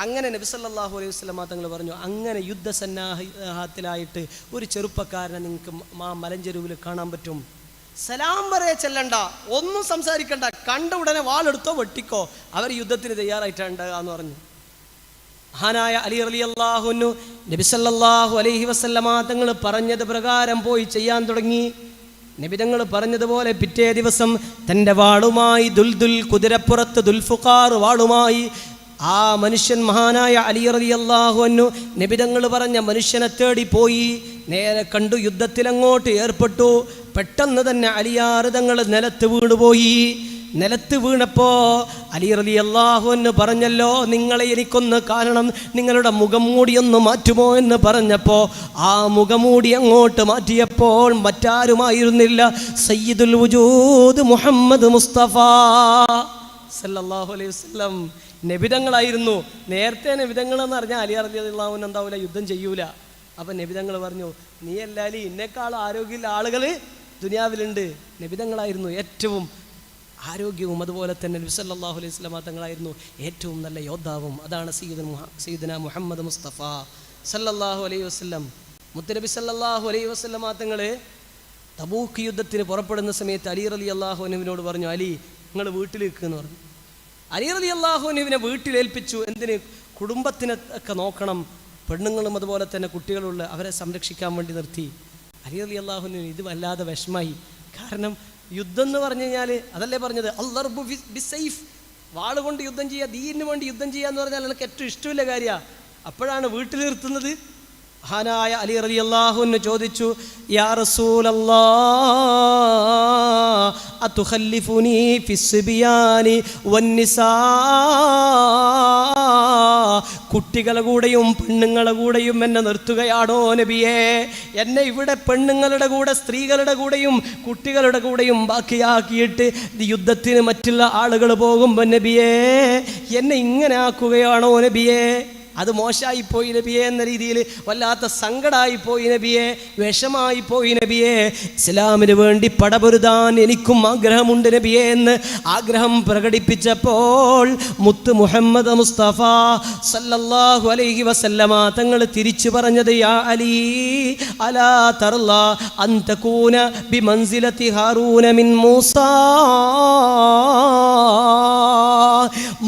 അങ്ങനെ നബി സല്ലല്ലാഹു അലൈഹി വസല്ലമ തങ്ങൾ പറഞ്ഞു, അങ്ങനെ യുദ്ധസന്നാഹത്തിലായിട്ട് ഒരു ചെറുപ്പക്കാരനെ നിങ്ങൾക്ക് മലഞ്ചെരുവിൽ കാണാൻ പറ്റും. സലാം വരെ ചെല്ലണ്ട, ഒന്നും സംസാരിക്കണ്ട, കണ്ട ഉടനെ വാളെടുത്തോ വെട്ടിക്കോ, അവർ യുദ്ധത്തിന് തയ്യാറായിട്ടുണ്ടാകുക എന്ന് പറഞ്ഞു. മഹാനായ അലി റളിയല്ലാഹു അൻഹു നബി സല്ലല്ലാഹു അലൈഹി വസല്ലമ തങ്ങൾ പറഞ്ഞത് പ്രകാരം പോയി ചെയ്യാൻ തുടങ്ങി. നബി തങ്ങൾ പറഞ്ഞതുപോലെ പിറ്റേ ദിവസം തൻ്റെ വാളുമായി ദുൽദുൽ കുതിരപ്പുറത്ത് ദുൽഫുഖാർ വാളുമായി ആ മനുഷ്യൻ മഹാനായ അലി റളിയല്ലാഹു അൻഹു നബി തങ്ങൾ പറഞ്ഞ മനുഷ്യനെ തേടി പോയി. നേരെ കണ്ടു, യുദ്ധത്തിലങ്ങോട്ട് ഏർപ്പെട്ടു. പെട്ടെന്ന് തന്നെ അലിയാർ തങ്ങൾ നിലത്ത് വീണുപോയി. നിലത്ത് വീണപ്പോൾ അലി റളിയല്ലാഹു അൻഹു പറഞ്ഞല്ലോ, നിങ്ങളെ എനിക്കൊന്ന് കാണണം, നിങ്ങളുടെ മുഖംമൂടിയൊന്ന് മാറ്റുമോ എന്ന് പറഞ്ഞപ്പോൾ ആ മുഖംമൂടി അങ്ങോട്ട് മാറ്റിയപ്പോൾ മറ്റാരുമായിരുന്നില്ല, സയ്യിദുൽ വജൂദ് മുഹമ്മദ് മുസ്തഫ സല്ലല്ലാഹു അലൈഹി വസല്ലം നബിതങ്ങളായിരുന്നു. നേരത്തെ നബിതങ്ങളെന്ന് പറഞ്ഞാൽ അലി റളിയല്ലാഹു അൻഹു എന്താവില്ല, യുദ്ധം ചെയ്യൂല. അപ്പം നബിതങ്ങൾ പറഞ്ഞു, നീ അല്ലാലി ഇന്നേക്കാൾ ആരോഗ്യമുള്ള ആളുകൾ ദുനിയാവിലുണ്ട്. നബിതങ്ങളായിരുന്നു ഏറ്റവും ആരോഗ്യവും അതുപോലെ തന്നെ നബി സല്ലല്ലാഹു അലൈഹി വസല്ലമ തങ്ങളായിരുന്നു ഏറ്റവും നല്ല യോദ്ധാവും. അതാണ് സയ്യിദുന മുഹമ്മദ് മുസ്തഫ സല്ലല്ലാഹു അലൈഹി വസല്ലം. മുത്തുനബി സല്ലല്ലാഹു അലൈഹി വസല്ലമ തങ്ങൾ തബൂക്ക് യുദ്ധത്തിന് പുറപ്പെടുന്ന സമയത്ത് അലി റളിയല്ലാഹു അൻഹുവിനോട് പറഞ്ഞു, അലി നിങ്ങൾ വീട്ടിലേക്ക് എന്ന് പറഞ്ഞു. അലി റളിയല്ലാഹു അൻഹുവിനെ വീട്ടിലേൽപ്പിച്ചു. എന്തിന്? കുടുംബത്തിനെ ഒക്കെ നോക്കണം, പെണ്ണുങ്ങളും അതുപോലെ തന്നെ കുട്ടികളുള്ള അവരെ സംരക്ഷിക്കാൻ വേണ്ടി നിർത്തി. അലി റളിയല്ലാഹു അൻഹുവിന് ഇത് വല്ലാതെ വിഷമായി. കാരണം യുദ്ധം എന്ന് പറഞ്ഞു കഴിഞ്ഞാൽ അതല്ലേ പറഞ്ഞത്, അൽദർബു ബിസൈഫ്, വാളുകൊണ്ട് യുദ്ധം ചെയ്യുക, ദീനിന് വേണ്ടി യുദ്ധം ചെയ്യുക എന്ന് പറഞ്ഞാൽ എനിക്ക് ഏറ്റവും ഇഷ്ടമില്ല കാര്യമാണ്. അപ്പോഴാണ് വീട്ടിൽ നിർത്തുന്നത്. മഹാനായ അലി റളിയല്ലാഹു അൻഹു ചോദിച്ചു, യാ റസൂലല്ലാഹ് അതുഖല്ലിഫുനി ഫിസ്ബിയാനി വന്നിസാ, കുട്ടികളുടെ കൂടെയും പെണ്ണുങ്ങളുടെ കൂടെയും എന്നെ നിർത്തുകയാണോ നബിയേ? എന്നെ ഇവിടെ പെണ്ണുങ്ങളുടെ കൂടെ, സ്ത്രീകളുടെ കൂടെയും കുട്ടികളുടെ കൂടെയും ബാക്കിയാക്കിയിട്ട് യുദ്ധത്തിന് മറ്റുള്ള ആളുകൾ പോകുമ്പോൾ നബിയേ എന്നെ ഇങ്ങനെ ആക്കുകയാണോ നബിയേ? അത് മോശമായിപ്പോയി നബിയെ എന്ന രീതിയിൽ വല്ലാത്ത സങ്കടമായിപ്പോയി നബിയെ, വിഷമായിപ്പോയി നബിയെ. ഇസ്ലാമിന് വേണ്ടി പടപൊരുതാൻ എനിക്കും ആഗ്രഹമുണ്ട് നബിയെ എന്ന് ആഗ്രഹം പ്രകടിപ്പിച്ചപ്പോൾ മുത്ത് മുഹമ്മദ് മുസ്തഫ സല്ലല്ലാഹു അലൈഹി വസല്ലമ തങ്ങൾ തിരിച്ചു പറഞ്ഞത്, യാ അലി അലാ തർല അൻ തകൂന ബിമൻസിലതി ഹാറൂന മിൻ മൂസാ.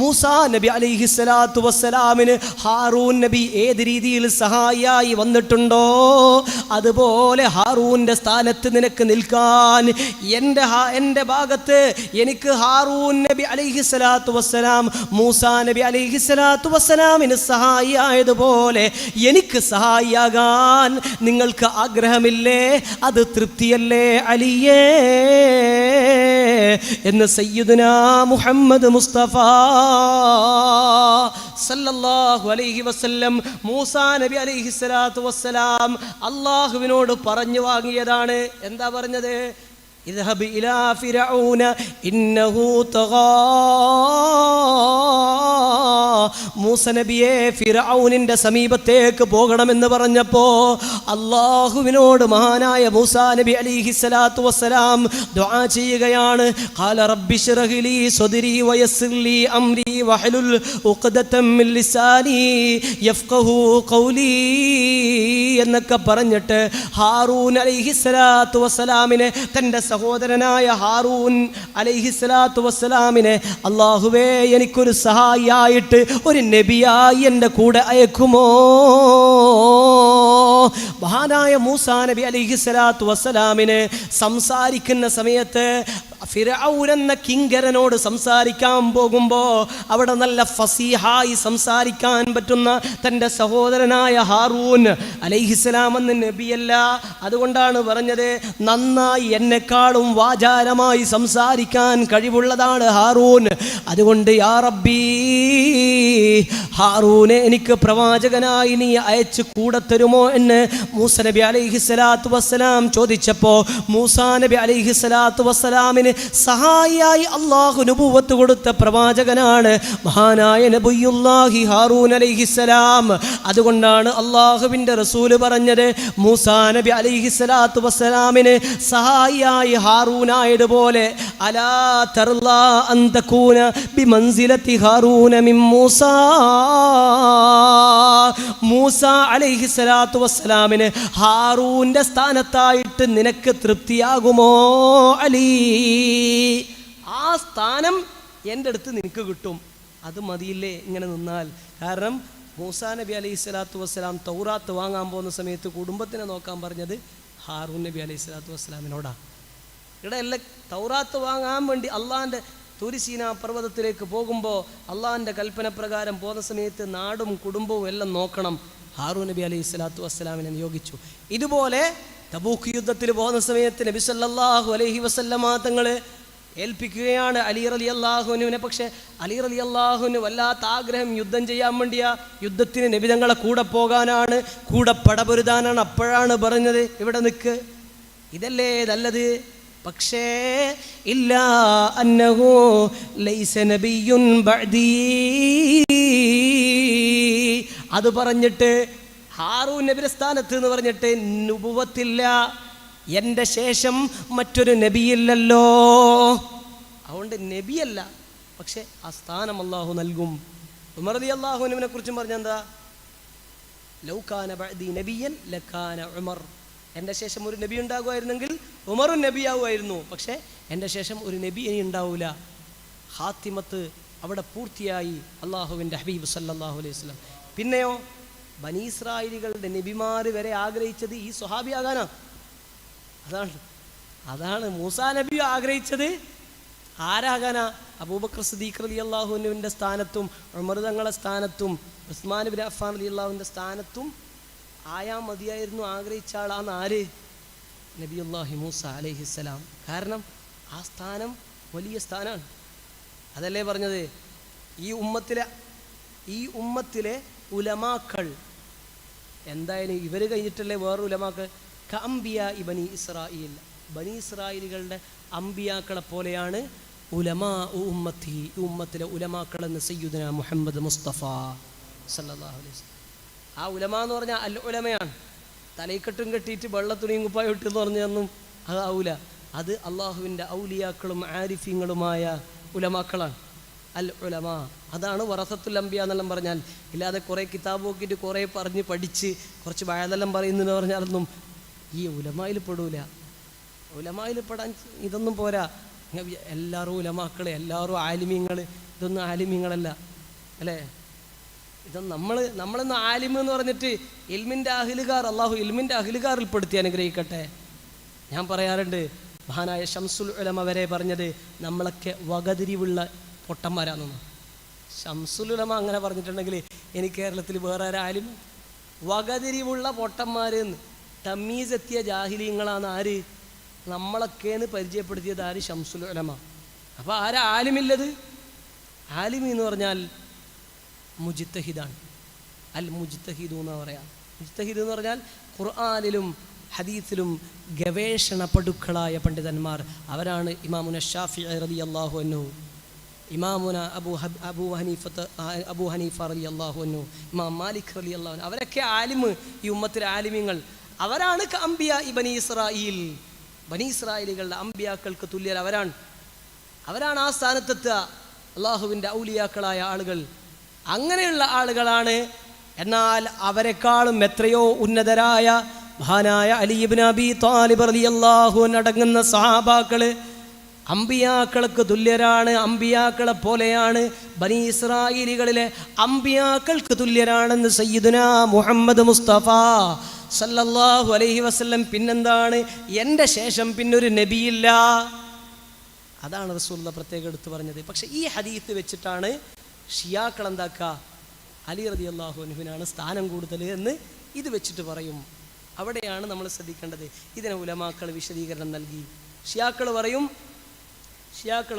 മൂസാ നബി അലൈഹിസ്സലാത്തു വസ്സലാമിന് ഹാറൂൻ നബി ഏത് രീതിയിൽ സഹായിയായി വന്നിട്ടുണ്ടോ അതുപോലെ ഹാറൂൻ്റെ സ്ഥാനത്ത് നിനക്ക് നിൽക്കാൻ, എൻ്റെ ഭാഗത്ത് എനിക്ക് ഹാറൂൻ നബി അലൈഹിസ്സലാത്തു വസ്സലാം മൂസാ നബി അലൈഹിസ്സലാത്തു വസ്സലാമിന് സഹായിയായതുപോലെ എനിക്ക് സഹായിയാകാൻ നിങ്ങൾക്ക് ആഗ്രഹമില്ലേ? അത് തൃപ്തിയല്ലേ അലിയേ എന്ന് സയ്യിദുനാ മുഹമ്മദ് മുസ്തഫ സല്ലല്ലാഹു അലൈഹി വസല്ലം മൂസാ നബി അലൈഹിസ്സലാത്തു വസ്സലാം അല്ലാഹുവിനോട് പറഞ്ഞു വാങ്ങിയതാണ്. എന്താ പറഞ്ഞത്? ഇദ്ഹബ് ഇലാ ഫിർഔന ഇന്നഹു തഗാ. മൂസ നബിയെ ഫിർഔനിന്റെ സമീപത്തേക്ക് പോകണമെന്ന് പറഞ്ഞപ്പോ അല്ലാഹുവിനോട് മഹാനായ മൂസാ നബി അലൈഹിസ്സലാത്തു വസ്സലാം ദുആ ചെയ്യുകയാണ്. ഖാല റബ്ബി ശ്റഹ് ലീ സദ്രി വയസ്സിർ ലീ അംരി വഹ്ലുൽ ഉഖ്ദതം മിൻ ലിസാനി യഫ്ഖഹു ഖൗലി എന്നൊക്കെ പറഞ്ഞിട്ട് ഹാറൂൻ അലൈഹിസ്സലാത്തു വസ്സലാമിനെ, തൻ്റെ സഹോദരനായ ഹാറൂൻ അലൈഹിസ്സലാത്തു വസ്സലാമിനെ അല്ലാഹുവേ എനിക്കൊരു സഹായിയായിട്ട് ഒരു നബിയായി എൻ്റെ കൂടെ അയക്കുമോ? മഹാനായ മൂസാ നബി അലൈഹിസ്സലാത്തു വസ്സലാമിന് സംസാരിക്കുന്ന സമയത്ത് ഫിർഔൻ എന്ന കിങ്കരനോട് സംസാരിക്കാൻ പോകുമ്പോൾ അവിടെ നല്ല ഫസീഹായി സംസാരിക്കാൻ പറ്റുന്ന തൻ്റെ സഹോദരനായ ഹാറൂൻ അലൈഹിസ്സലാം എന്ന നബിയല്ല. അതുകൊണ്ടാണ് പറഞ്ഞത് നന്നായി എന്നെക്കാളും വാചാലമായി സംസാരിക്കാൻ കഴിവുള്ളതാണ് ഹാറൂൻ. അതുകൊണ്ട് യാ റബ്ബി ഹാറൂനെ എനിക്ക് പ്രവാചകനായി നീ അയച്ചു കൂടെ തരുമോ എന്ന് മൂസ നബി അലൈഹിസ്സലാത്തു വസ്സലാം ചോദിച്ചപ്പോൾ മൂസാ നബി അലൈഹിസ്സലാത്തു വസ്സലാമിന് സഹായിയായി അല്ലാഹു നബുവത്ത് കൊടുത്ത പ്രവാചകനാണ് മഹാനായ നബിയുല്ലാഹി ഹാറൂൻ അലൈഹിസ്സലാം. അതുകൊണ്ടാണ് അല്ലാഹുവിൻ്റെ റസൂല് പറഞ്ഞത് മൂസാ നബി അലൈഹിസ്സലാത്തു വസ്സലാമിന് സഹായിയായി ഹാറൂനായതുപോലെ അലാ തർല അൻ തകൂന ബിമൻസിലതി ഹാറൂന മിൻ മൂസാ. മൂസ അലൈഹിസ്സലാത്തു വസ്സലാമിന് ഹാറൂൻ്റെ സ്ഥാനത്തായിട്ട് നിനക്ക് തൃപ്തിയാകുമോ അലി? ആ സ്ഥാനം എൻ്റെ അടുത്ത് നിനക്ക് കിട്ടും. അത് മതിയില്ലേ ഇങ്ങനെ നിന്നാൽ? കാരണം മൂസാ നബി അലൈഹിസ്സലാത്തു വസ്സലാം തൗറാത്ത് വാങ്ങാൻ പോകുന്ന സമയത്ത് കുടുംബത്തിനെ നോക്കാൻ പറഞ്ഞത് ഹാറൂൻ നബി അലൈഹിസ്സലാത്തു വസ്സലാമിനോടാണ്. ഇവിടെ എല്ലാം തൗറാത്ത് വാങ്ങാൻ വേണ്ടി അള്ളാഹിൻ്റെ തുരിസീന പർവ്വതത്തിലേക്ക് പോകുമ്പോൾ അള്ളാഹിൻ്റെ കൽപ്പന പ്രകാരം പോകുന്ന സമയത്ത് നാടും കുടുംബവും എല്ലാം നോക്കണം. ഹാറൂൻ നബി അലൈഹിസ്സലാത്തു വസ്സലാമിനെ നിയോഗിച്ചു. ഇതുപോലെ തബൂക്ക് യുദ്ധത്തിൽ പോകുന്ന സമയത്ത് നബി സല്ലല്ലാഹു അലൈഹി വസല്ലമ തങ്ങൾ ഏൽപ്പിക്കുകയാണ് അലി റളിയല്ലാഹുവിനെ. പക്ഷേ അലി റളിയല്ലാഹുവിന് വല്ലാത്ത ആഗ്രഹം യുദ്ധം ചെയ്യാൻ വേണ്ടിയാ, യുദ്ധത്തിന് നബി തങ്ങളെ കൂടെ പോകാനാണ്, കൂടെ പടപൊരുതാനാണ്. അപ്പോഴാണ് പറഞ്ഞത് ഇവിടെ നിൽക്ക്, ഇതല്ലേ നല്ലത്. പക്ഷേ ഇല്ലാ അന്നഹു ലൈസ നബിയ്യുൻ ബഅദീ. അത് പറഞ്ഞിട്ട് ഹാറൂൻ നബിയുടെ സ്ഥാനത്ത് എന്ന് പറഞ്ഞിട്ട് നുബുവത്തില്ല, എൻ്റെ ശേഷം മറ്റൊരു നബിയില്ലല്ലോ. അതുകൊണ്ട് നബിയല്ല, പക്ഷെ ആ സ്ഥാനം അള്ളാഹു നൽകും. ഉമർ റളിയല്ലാഹുവിനെ കുറിച്ചും പറഞ്ഞെന്താ? ലൗ കാന ബഅദി നബിയൻ ലകാന ഉമർ. എൻ്റെ ശേഷം ഒരു നബി ഉണ്ടാകുമായിരുന്നെങ്കിൽ ഉമറും നബിയാവുമായിരുന്നു. പക്ഷേ എൻ്റെ ശേഷം ഒരു നബി ഇനി ഉണ്ടാവില്ല. ഹാത്തിമത്ത് അവിടെ പൂർത്തിയായി അള്ളാഹുവിൻ്റെ ഹബീബ് സല്ലല്ലാഹു അലൈഹി വസല്ലം. പിന്നെയോ ബനി ഇസ്രായേലികളുടെ നബിമാർ വരെ ആഗ്രഹിച്ചത് ഈ സ്വഹാബിയാകാനാണ്. അതാണ് മൂസാ നബി ആഗ്രഹിച്ചത് ആരാകാനാ? അബൂബക്കർ സിദ്ദീഖ് റളിയല്ലാഹു അൻഹുവിൻ്റെ സ്ഥാനത്തും ഉമർ തങ്ങളുടെ സ്ഥാനത്തും ഉസ്മാൻ ഇബ്നു അഫ്ഫാൻ റളിയല്ലാഹുവിൻ്റെ സ്ഥാനത്തും ആയാ മതിയായിരുന്നു ആഗ്രഹിച്ച ആളാണ് ആര്? നബിയുല്ലാഹി മൂസ അലൈഹിസ്സലാം. കാരണം ആ സ്ഥാനം വലിയ സ്ഥാനമാണ്. അതല്ലേ പറഞ്ഞത് ഈ ഉമ്മത്തിലെ ഈ ഉമ്മത്തിലെ ഉലമാക്കൾ എന്തായാലും ഇവർ കഴിഞ്ഞിട്ടല്ലേ വേറെ ഉലമാക്കൾ കഅംബിയ ബനി ഇസ്രായേൽ, ബനി ഇസ്രായേലുകളുടെ അംബിയാക്കളെ പോലെയാണ് ഉലമാ ഉമ്മത്തി, ഈ ഉമ്മത്തിലെ ഉലമാക്കൾ എന്ന് സയ്യിദുനാ മുഹമ്മദ് മുസ്തഫ സല്ലല്ലാഹു അലൈഹി വസല്ലം. ആ ഉലമ എന്ന് പറഞ്ഞാൽ അൽ ഉലമയാണ്. തലയിക്കെട്ടും കെട്ടിയിട്ട് വെള്ളത്തുണിയും കുപ്പായം ഇട്ടെന്ന് പറഞ്ഞൊന്നും അതാവൂല. അത് അള്ളാഹുവിൻ്റെ ഔലിയാക്കളും ആരിഫീങ്ങളുമായ ഉലമാക്കളാണ് അൽ ഉലമ. അതാണ് വറസത്തുൽ അംബിയ എന്നെല്ലാം പറഞ്ഞാൽ. ഇല്ലാതെ കുറേ കിതാബ് നോക്കിയിട്ട് കുറേ പറഞ്ഞ് പഠിച്ച് കുറച്ച് വയതെല്ലാം പറയുന്നതെന്ന് പറഞ്ഞാലൊന്നും ഈ ഉലമായിൽ പെടൂല. ഉലമായിൽ പെടാൻ ഇതൊന്നും പോരാ. എല്ലാവരും ഉലമാക്കൾ, എല്ലാവരും ആലിമീങ്ങൾ, ഇതൊന്നും ആലിമീങ്ങളല്ല അല്ലേ. ഇതൊന്നും നമ്മളിന്ന് ആലിമ് എന്ന് പറഞ്ഞിട്ട് ഇൽമിൻ്റെ അഹ്ലുകാർ, അള്ളാഹു ഇൽമിൻ്റെ അഹ്ലുകാരിൽ പെടുത്തി അനുഗ്രഹിക്കട്ടെ. ഞാൻ പറയാറുണ്ട്, മഹാനായ ശംസുൽ ഉലമ വരെ പറഞ്ഞത് നമ്മളൊക്കെ വകതിരിവുള്ള പൊട്ടന്മാരാണെന്ന്. ശംസുൽ ഉലമ അങ്ങനെ പറഞ്ഞിട്ടുണ്ടെങ്കിൽ എനിക്ക് കേരളത്തിൽ വേറെ ആരാലും വകതിരിവുള്ള പൊട്ടന്മാരെന്ന് തമ്മീസ് എത്തിയ ജാഹിലീങ്ങളാണ് ആര്, നമ്മളൊക്കെയാണ് പരിചയപ്പെടുത്തിയത് ആര്, ശംസുൽ ഉലമ. അപ്പോൾ ആരാ ആലിമില്ലത്? ആലിമി എന്ന് പറഞ്ഞാൽ മുജ്തഹിദാണ്. അൽ മുജ്തഹിദു എന്ന് പറയാം. മുജ്തഹിദ് എന്ന് പറഞ്ഞാൽ ഖുർആനിലും ഹദീസിലും ഗവേഷണ പടുക്കളായ പണ്ഡിതന്മാർ. അവരാണ് ഇമാമുന ഷാഫിഈ റളിയല്ലാഹു അൻഹു, ഇമാമുന അബൂ ഹനീഫ റളിയല്ലാഹു അൻഹു, ഇമാം മാലിക് റളിയല്ലാഹു അൻഹു. അവരൊക്കെ ആലിമ്, ഈ ഉമ്മത്തിലെ ആലിമീങ്ങൾ. അവരാണ് അംബിയ ബനി ഇസ്രായേൽ, ബനി ഇസ്രായേലുകളുടെ അംബിയാക്കൾക്ക് തുല്യർ അവരാണ് ആ സ്ഥാനത്തെത്തുക, അള്ളാഹുവിൻ്റെ ഔലിയാക്കളായ ആളുകൾ. അങ്ങനെയുള്ള ആളുകളാണ്. എന്നാൽ അവരെക്കാളും എത്രയോ ഉന്നതരായ മഹാനായ അലി ഇബ്നു അബീ ത്വാലിബ് റളിയല്ലാഹു അൻഹു അടങ്ങുന്ന സഹാബാക്കൾ അംബിയാക്കൾക്ക് തുല്യരാണ്, അംബിയാക്കളെ പോലെയാണ്. ബനി ഇസ്രായേലികളിലെ അംബിയാക്കൾക്ക് തുല്യരാണെന്ന് സയ്യിദുനാ മുഹമ്മദ് മുസ്തഫ സല്ലല്ലാഹു അലൈഹി വസല്ലം. പിന്നെന്താണ്, എൻ്റെ ശേഷം പിന്നൊരു നബിയില്ല, അതാണ് റസൂലുള്ളാഹി പ്രത്യേകം എടുത്തു പറഞ്ഞത്. പക്ഷെ ഈ ഹദീത്ത് വെച്ചിട്ടാണ് ഷിയാക്കൾ എന്താക്കുക, അലി റളിയല്ലാഹു അൻഹുവിനാണ് സ്ഥാനം കൂടുതൽ എന്ന് ഇത് വെച്ചിട്ട് പറയും. അവിടെയാണ് നമ്മൾ ശ്രദ്ധിക്കേണ്ടത്. ഇതിനെ ഉലമാക്കൾ വിശദീകരണം നൽകി. ഷിയാക്കൾ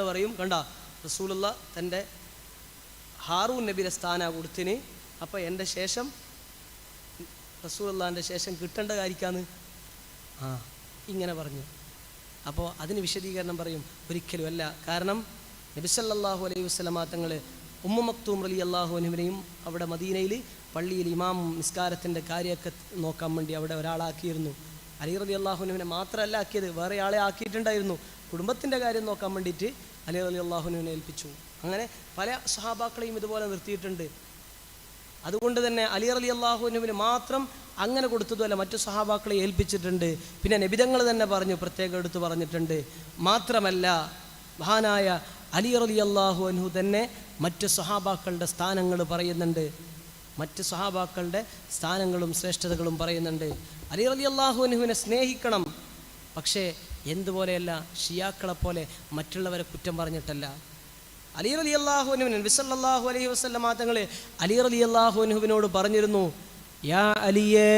പറയും കണ്ട, റസൂലുള്ളാഹി തൻ്റെ ഹാറൂൻ നബിയുടെ സ്ഥാന കൊടുത്തിന്, അപ്പോൾ എൻ്റെ ശേഷം റസൂലുള്ളാഹിൻ്റെ ശേഷം കിട്ടേണ്ട കാര്യക്കാന്ന് ഇങ്ങനെ പറഞ്ഞു. അപ്പോൾ അതിന് വിശദീകരണം പറയും, ഒരിക്കലും അല്ല. കാരണം നബി സല്ലല്ലാഹു അലൈഹി വസല്ലമ തങ്ങൾ ഉമ്മു മക്തൂം റളിയല്ലാഹു അൻഹുവിനെയും അവിടെ മദീനയിൽ പള്ളിയിൽ ഇമാം നിസ്കാരത്തിൻ്റെ കാര്യമൊക്കെ നോക്കാൻ വേണ്ടി അവിടെ ഒരാളാക്കിയിരുന്നു. അലി റളിയല്ലാഹു അൻഹുവിനെ മാത്രമല്ല ആക്കിയത്, വേറെ ആളെ ആക്കിയിട്ടുണ്ടായിരുന്നു. കുടുംബത്തിൻ്റെ കാര്യം നോക്കാൻ വേണ്ടിയിട്ട് അലി റളിയല്ലാഹു അൻഹുവിനെ ഏൽപ്പിച്ചു. അങ്ങനെ പല സഹാബാക്കളെയും ഇതുപോലെ നിർത്തിയിട്ടുണ്ട്. അതുകൊണ്ട് തന്നെ അലി റളിയല്ലാഹു അൻഹുവിന് മാത്രം അങ്ങനെ കൊടുത്തതുമല്ല, മറ്റു സഹാബാക്കളെ ഏൽപ്പിച്ചിട്ടുണ്ട്. പിന്നെ നബിതങ്ങൾ തന്നെ പറഞ്ഞു, പ്രത്യേകം എടുത്ത് പറഞ്ഞിട്ടുണ്ട്. മാത്രമല്ല മഹാനായ അലി റളിയല്ലാഹു അൻഹു തന്നെ മറ്റ് സഹാബാക്കളുടെ സ്ഥാനങ്ങൾ പറയുന്നുണ്ട്, മറ്റ് സഹാബാക്കളുടെ സ്ഥാനങ്ങളും ശ്രേഷ്ഠതകളും പറയുന്നുണ്ട്. അലി റളിയല്ലാഹു അൻഹുവിനെ സ്നേഹിക്കണം, പക്ഷേ എന്തുപോലെയല്ല, ഷിയാക്കളെ പോലെ മറ്റുള്ളവരെ കുറ്റം പറഞ്ഞിട്ടല്ല. അലി റളിയല്ലാഹു അൻഹുവിനെ നബി സല്ലല്ലാഹു അലൈഹി വസല്ലമ തങ്ങൾ അലി റളിയല്ലാഹു അൻഹുവിനോട് പറഞ്ഞിരുന്നു, യാ അലിയേ,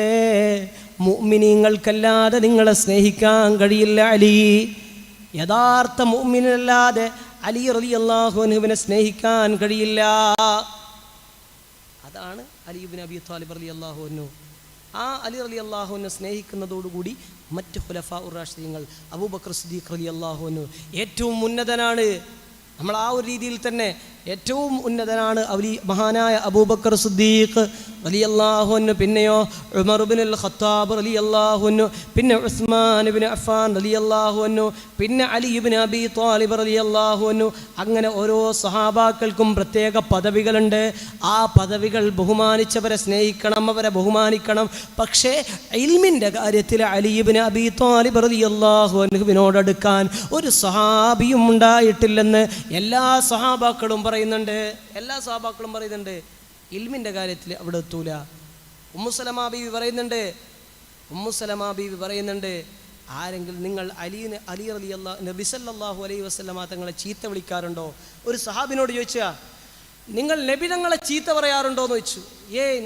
മുഅ്മിനീങ്ങൾക്കല്ലാതെ നിങ്ങളെ സ്നേഹിക്കാൻ കഴിയില്ല അലി. യഥാർത്ഥ മുഅ്മിനല്ലാതെ അലി റളിയല്ലാഹു അൻഹുവിനെ സ്നേഹിക്കാൻ കഴിയില്ല. അതാണ് അലി ഇബ്നു അബീ ത്വാലിബ് റളിയല്ലാഹു അൻഹു. ആ അലി റളിയല്ലാഹു അൻഹു സ്നേഹിക്കുന്നതോടുകൂടി മറ്റ് ഖുലഫാഉർ റാഷിദീങ്ങൾ അബൂബക്കർ സിദ്ദീഖ് റളിയല്ലാഹു അൻഹു ഏറ്റവും ഉന്നതനാണ്. നമ്മൾ ആ ഒരു രീതിയിൽ തന്നെ ഏറ്റവും ഉന്നതനാണ് മഹാനായ അബൂബക്കർ സിദ്ദീഖ് റളിയല്ലാഹു അൻഹു. പിന്നെയോ ഉമർ ഇബ്നുൽ ഖത്താബ് റളിയല്ലാഹു അൻഹു, പിന്നെ ഉസ്മാൻ ഇബ്നു അഫ്ഫാൻ റളിയല്ലാഹു അൻഹു, പിന്നെ അലി ഇബ്നു അബീ ത്വാലിബ് റളിയല്ലാഹു അൻഹു. അങ്ങനെ ഓരോ സഹാബാക്കൾക്കും പ്രത്യേക പദവികളുണ്ട്. ആ പദവികൾ ബഹുമാനിച്ചവരെ സ്നേഹിക്കണം, അവരെ ബഹുമാനിക്കണം. പക്ഷേ ഇൽമിൻ്റെ കാര്യത്തിൽ അലി ഇബ്നു അബീ ത്വാലിബ് റളിയല്ലാഹു അൻഹുവിനോടടുക്കാൻ ഒരു സഹാബിയും ഉണ്ടായിട്ടില്ലെന്ന് എല്ലാ സഹാബാക്കളും പറയുന്നുണ്ട്. ഇൽമിൻ്റെ കാര്യത്തിൽ അവിടെ എത്തൂല. ഉമ്മു സലമാ ബീവി പറയുന്നുണ്ട്, ആരെങ്കിലും നിങ്ങൾ അലി റളിയല്ലാഹു നബി സല്ലല്ലാഹു അലൈഹി വസല്ലമ തങ്ങളെ ചീത്ത വിളിക്കാറുണ്ടോ? ഒരു സഹാബിനോട് ചോദിച്ചാ, നിങ്ങൾ നബി തങ്ങളെ ചീത്ത പറയാറുണ്ടോ എന്ന് ചോദിച്ചു.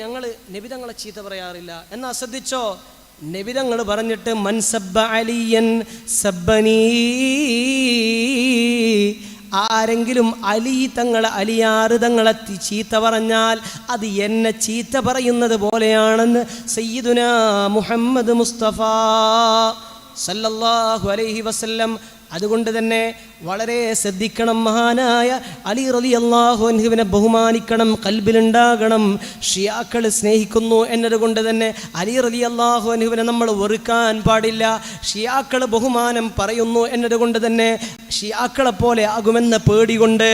ഞങ്ങൾ നബി തങ്ങളെ ചീത്ത പറയാറില്ല. എന്നാ ശ്രദ്ധിച്ചോ, നബി തങ്ങൾ പറഞ്ഞിട്ട്, മൻ സബ്ബ അലിയൻ സബ്ബനീ, ആരെങ്കിലും അലി തങ്ങളെ, അലിയാർ തങ്ങളെ ചീത്ത പറഞ്ഞാൽ അത് എന്നെ ചീത്ത പറയുന്നത് പോലെയാണെന്ന് സയ്യിദുനാ മുഹമ്മദ് മുസ്തഫ സല്ലല്ലാഹു അലൈഹി വസല്ലം. അതുകൊണ്ട് തന്നെ വളരെ ശ്രദ്ധിക്കണം. മഹാനായ അലി റളിയല്ലാഹു അൻഹുവിനെ ബഹുമാനിക്കണം, ഖൽബിലുണ്ടാകണം. ഷിയാക്കൾ സ്നേഹിക്കുന്നു എന്നതുകൊണ്ട് തന്നെ അലി റളിയല്ലാഹു അൻഹുവിനെ നമ്മൾ വെറുക്കാൻ പാടില്ല. ഷിയാക്കൾ ബഹുമാനം പറയുന്നു എന്നതുകൊണ്ട് തന്നെ ഷിയാക്കളെപ്പോലെ ആകുമെന്ന പേടികൊണ്ട്,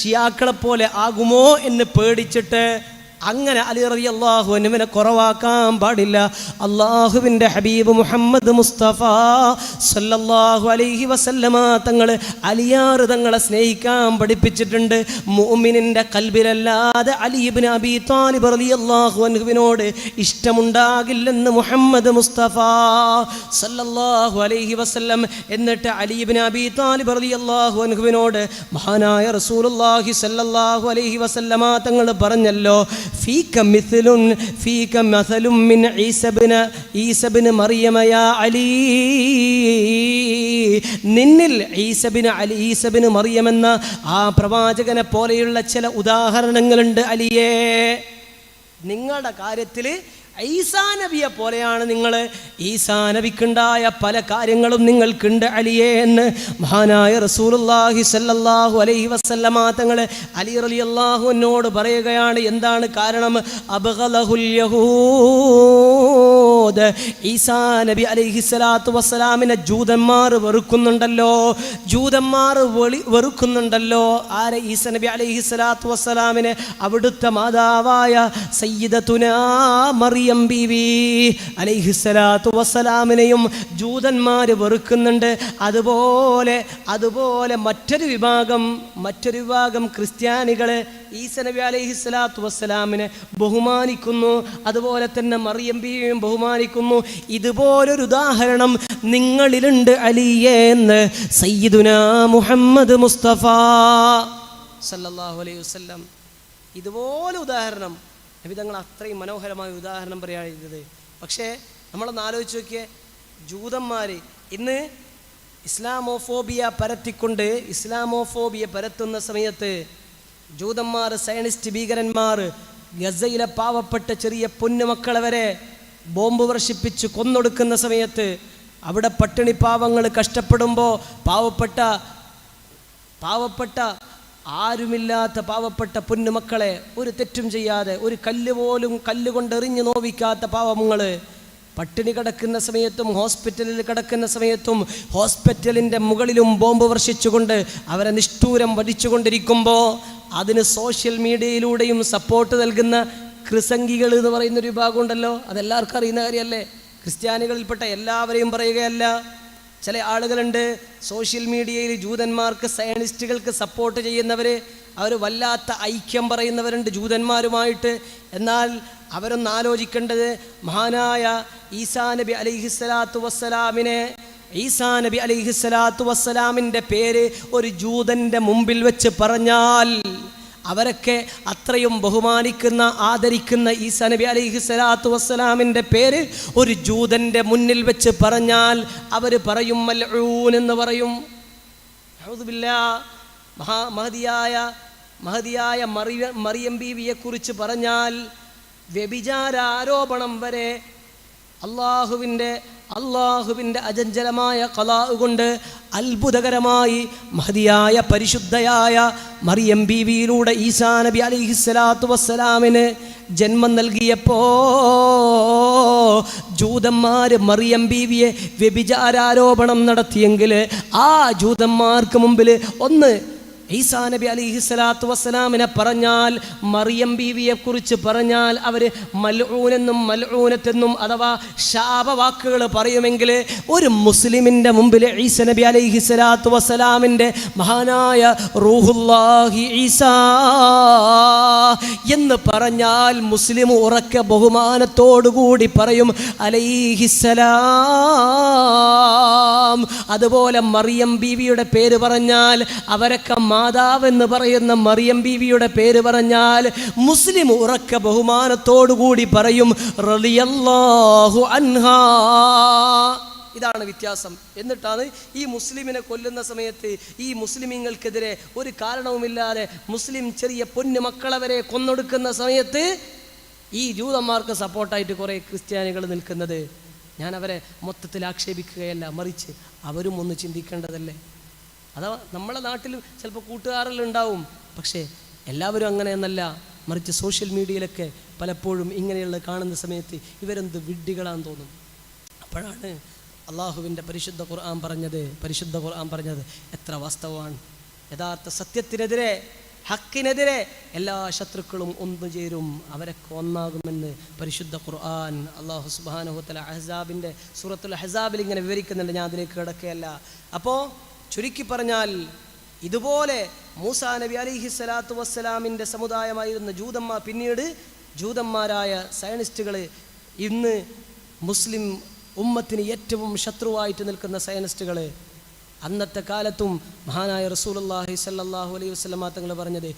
ഷിയാക്കളെപ്പോലെ ആകുമോ എന്ന് പേടിച്ചിട്ട് അങ്ങനെ അലി റളിയല്ലാഹു അൻഹുവിനെ കുറവാക്കാൻ പാടില്ല. അള്ളാഹുവിൻ്റെ ഹബീബ് മുഹമ്മദ് മുസ്തഫ സല്ലല്ലാഹു അലൈഹി വസല്ലമ തങ്ങൾ അലിയാർ തങ്ങളെ സ്നേഹിക്കാൻ പഠിപ്പിച്ചിട്ടുണ്ട്. മുഅ്മിനിൻ്റെ ഖൽബിലല്ലാതെ അലി ഇബ്നു അബീ ത്വാലിബ് റളിയല്ലാഹു അൻഹുവിനോട് ഇഷ്ടമുണ്ടാകില്ലെന്ന് മുഹമ്മദ് മുസ്തഫ സല്ലല്ലാഹു അലൈഹി വസല്ലം. എന്നിട്ട് അലി ഇബ്നു അബീ ത്വാലിബ് റളിയല്ലാഹു അൻഹുവിനോട് മഹാനായ റസൂലുള്ളാഹി സല്ലല്ലാഹു അലൈഹി വസല്ലമ തങ്ങൾ പറഞ്ഞല്ലോ, ഫീക മിസ്ലുൻ ഫീക മസലും മിൻ ഈസ ഇബ്നു മറിയമ യാ അലി, നിന്നിൽ ഈസ ഇബ്നു മറിയം എന്ന ആ പ്രവാചകനെ പോലെയുള്ള ചില ഉദാഹരണങ്ങളുണ്ട് അലിയേ. നിങ്ങളുടെ കാര്യത്തിൽ ഈസാ നബിയെ പോലെയാണ് നിങ്ങൾ. ഈസാ നബിക്കുണ്ടായ പല കാര്യങ്ങളും നിങ്ങൾക്കുണ്ട് അലിയേ എന്ന് മഹാനായ റസൂലുള്ളാഹി സ്വല്ലല്ലാഹു അലൈഹി വസല്ലമ തങ്ങൾ അലി റളിയല്ലാഹു അൻഹുവോട് പറയുകയാണ്. എന്താണ് കാരണം? അബ്ഗലഹുൽ യഹൂദ്, ഈസാ നബി അലൈഹി സ്വലാത്തു വസ്സലാമിനെ ജൂതന്മാർ വെറുക്കുന്നുണ്ടല്ലോ, ജൂതന്മാർ വെറുക്കുന്നുണ്ടല്ലോ. ആരെ? ഈസ നബി അലൈഹി സ്വലാത്തു വസ്സലാമിനെ. അവിടുത്തെ മാതാവായ സയ്യിദത്തുനാ മറിയം ബീവി അലൈഹിസ്സലാത്തു വസ്സലാമിനെയും ജൂതന്മാർ വെറുക്കുന്നുണ്ട്. അതുപോലെ മറ്റൊരു വിഭാഗം ക്രിസ്ത്യാനികൾ ഈസ നബി അലൈഹിസ്സലാത്തു വസ്സലാമിനെ ബഹുമാനിക്കുന്നു. അതുപോലെ തന്നെ മറിയം ബീവിയും ബഹുമാനിക്കുന്നു. ഇതുപോലൊരു ഉദാഹരണം നിങ്ങളിലുണ്ട് അലിയേ എന്ന് സയ്യിദുനാ മുഹമ്മദ് മുസ്തഫ സല്ലല്ലാഹു അലൈഹി വസല്ലം. ഇതുപോലെ ഉദാഹരണം നബി തങ്ങൾ അത്രയും മനോഹരമായ ഉദാഹരണം പറയുകയാണ് ചെയ്തത്. പക്ഷേ നമ്മളൊന്ന് ആലോചിച്ച് നോക്കിയേ, ജൂതന്മാർ ഇന്ന് ഇസ്ലാമോഫോബിയ പരത്തുന്ന സമയത്ത് ജൂതന്മാർ, സയനിസ്റ്റ് ഭീകരന്മാർ ഗസയിലെ പാവപ്പെട്ട ചെറിയ പൊന്നുമക്കളെ വരെ ബോംബ് വർഷിപ്പിച്ച് കൊന്നൊടുക്കുന്ന സമയത്ത്, അവിടെ പട്ടിണി പാവങ്ങൾ കഷ്ടപ്പെടുമ്പോൾ പാവപ്പെട്ട ആരുമില്ലാത്ത പാവപ്പെട്ട പൊന്നുമക്കളെ ഒരു തെറ്റും ചെയ്യാതെ, ഒരു കല്ലുകൊണ്ട് എറിഞ്ഞു നോവിക്കാത്ത പാവങ്ങൾ പട്ടിണി കിടക്കുന്ന സമയത്തും ഹോസ്പിറ്റലിൽ കിടക്കുന്ന സമയത്തും ഹോസ്പിറ്റലിൻ്റെ മുകളിലും ബോംബ് വർഷിച്ചുകൊണ്ട് അവരെ നിഷ്ഠൂരം വധിച്ചുകൊണ്ടിരിക്കുമ്പോൾ അതിന് സോഷ്യൽ മീഡിയയിലൂടെയും സപ്പോർട്ട് നൽകുന്ന ക്രിസംഗികൾ എന്ന് പറയുന്നൊരു വിഭാഗമുണ്ടല്ലോ. അതെല്ലാവർക്കും അറിയുന്ന കാര്യമല്ലേ. ക്രിസ്ത്യാനികളിൽപ്പെട്ട എല്ലാവരെയും പറയുകയല്ല. ചില ആളുകളുണ്ട് സോഷ്യൽ മീഡിയയിൽ ജൂതന്മാർക്ക്, സയനിസ്റ്റുകൾക്ക് സപ്പോർട്ട് ചെയ്യുന്നവർ. അവർ വല്ലാത്ത ഐക്യം പറയുന്നവരുണ്ട് ജൂതന്മാരുമായിട്ട്. എന്നാൽ അവരൊന്ന് ആലോചിക്കേണ്ടത്, മഹാനായ ഈസാ നബി അലൈഹിസ്സലാത്തു വസ്സലാമിൻ്റെ പേര് ഒരു ജൂതൻ്റെ മുമ്പിൽ വെച്ച് പറഞ്ഞാൽ, അവരൊക്കെ അത്രയും ബഹുമാനിക്കുന്ന, ആദരിക്കുന്ന ഈസാ നബി അലൈഹിസ്സലാത്തു വസ്സലാമിൻ്റെ പേര് ഒരു ജൂതൻ്റെ മുന്നിൽ വെച്ച് പറഞ്ഞാൽ അവർ പറയും മൽഊൻ എന്ന് പറയും. അഊദു ബില്ലാഹ്. മഹദിയായ മറിയം ബീവിയെക്കുറിച്ച് പറഞ്ഞാൽ വ്യഭിചാരാരോപണം വരെ അള്ളാഹുവിൻ്റെ അജഞ്ചലമായ ഖലാ കൊണ്ട് അത്ഭുതകരമായി മഹദിയായ പരിശുദ്ധയായ മറിയം ബീവിയിലൂടെ ഈസാ നബി അലൈഹിസ്സലാത്തു വസ്സലാമിന് ജന്മം നൽകിയപ്പോൾ ജൂതന്മാർ മറിയം ബീവിയെ വ്യഭിചാരാരോപണം നടത്തിയെങ്കിൽ ആ ജൂതന്മാർക്ക് മുമ്പിൽ ഒന്ന് ഈസാ നബി അലൈഹിസ്സലാത്തു വസ്സലാമിനെ പറഞ്ഞാൽ, മറിയം ബീവിയെക്കുറിച്ച് പറഞ്ഞാൽ അവർ മൽഊനെന്നും മൽഊനത്തെന്നും അഥവാ ശാപവാക്കുകൾ പറയുമെങ്കിൽ, ഒരു മുസ്ലിമിൻ്റെ മുമ്പിൽ ഈസാ നബി അലൈഹിസ്സലാത്തു വസ്സലാമിൻ്റെ മഹാനായ റൂഹുല്ലാഹി ഈസാ എന്ന് പറഞ്ഞാൽ മുസ്ലിം ഉറക്കെ ബഹുമാനത്തോടുകൂടി പറയും അലൈഹിസ്സലാം. അതുപോലെ മറിയം ബീവിയുടെ പേര് പറഞ്ഞാൽ, അവരൊക്കെ മാതാവെന്ന് പറയുന്ന മറിയം ബീവിയുടെ പേര് പറഞ്ഞാൽ മുസ്ലിം ഉറക്ക ബഹുമാനത്തോടുകൂടി പറയും റളിയല്ലാഹു അൻഹാ. ഇതാണ് വ്യത്യാസം. എന്നിട്ടാണ് ഈ മുസ്ലിമിനെ കൊല്ലുന്ന സമയത്ത് ഈ മുസ്ലിമീങ്ങൾക്കെതിരെ ഒരു കാരണവുമില്ലാതെ മുസ്ലിം ചെറിയ പൊന്നു മക്കളെ വരെ കൊന്നൊടുക്കുന്ന സമയത്ത് ഈ ജൂതന്മാർക്ക് സപ്പോർട്ടായിട്ട് കുറേ ക്രിസ്ത്യാനികൾ നിൽക്കുന്നത്. ഞാൻ അവരെ മൊത്തത്തിൽ ആക്ഷേപിക്കുകയല്ല, മറിച്ച് അവരും ഒന്ന് ചിന്തിക്കേണ്ടതല്ലേ. അഥവാ നമ്മളെ നാട്ടിലും ചിലപ്പോൾ കൂട്ടുകാരെല്ലാം ഉണ്ടാവും, പക്ഷേ എല്ലാവരും അങ്ങനെയെന്നല്ല. മറിച്ച് സോഷ്യൽ മീഡിയയിലൊക്കെ പലപ്പോഴും ഇങ്ങനെയുള്ള കാണുന്ന സമയത്ത് ഇവരെന്ത് വിഡ്ഢികളാന്ന് തോന്നും. അപ്പോഴാണ് അള്ളാഹുവിൻ്റെ പരിശുദ്ധ ഖുർആൻ പറഞ്ഞത് എത്ര വാസ്തവമാണ്. യഥാർത്ഥ സത്യത്തിനെതിരെ, ഹക്കിനെതിരെ എല്ലാ ശത്രുക്കളും ഒന്നുചേരും, അവരൊക്കെ ഒന്നാകുമെന്ന് പരിശുദ്ധ ഖുർആൻ അള്ളാഹു സുബ്ഹാനഹു വ തആല അഹ്സാബിൻ്റെ സൂറത്തുൽ അഹ്സാബിൽ ഇങ്ങനെ വിവരിക്കുന്നുണ്ട്. ഞാൻ അതിലേക്ക് കിടക്കുകയല്ല. അപ്പോൾ ചുരുക്കി പറഞ്ഞാൽ, ഇതുപോലെ മൂസാ നബി അലൈഹിസ്സലാത്തു വസ്സലാമിൻ്റെ സമുദായമായിരുന്ന ജൂതന്മാർ, പിന്നീട് ജൂതന്മാരായ സയനിസ്റ്റുകൾ, ഇന്ന് മുസ്ലിം ഉമ്മത്തിന് ഏറ്റവും ശത്രുവായിട്ട് നിൽക്കുന്ന സയനിസ്റ്റുകൾ, അന്നത്തെ കാലത്തും മഹാനായ റസൂലുള്ളാഹി സ്വല്ലല്ലാഹു അലൈഹി വസല്ലമ തങ്ങൾ പറഞ്ഞത്,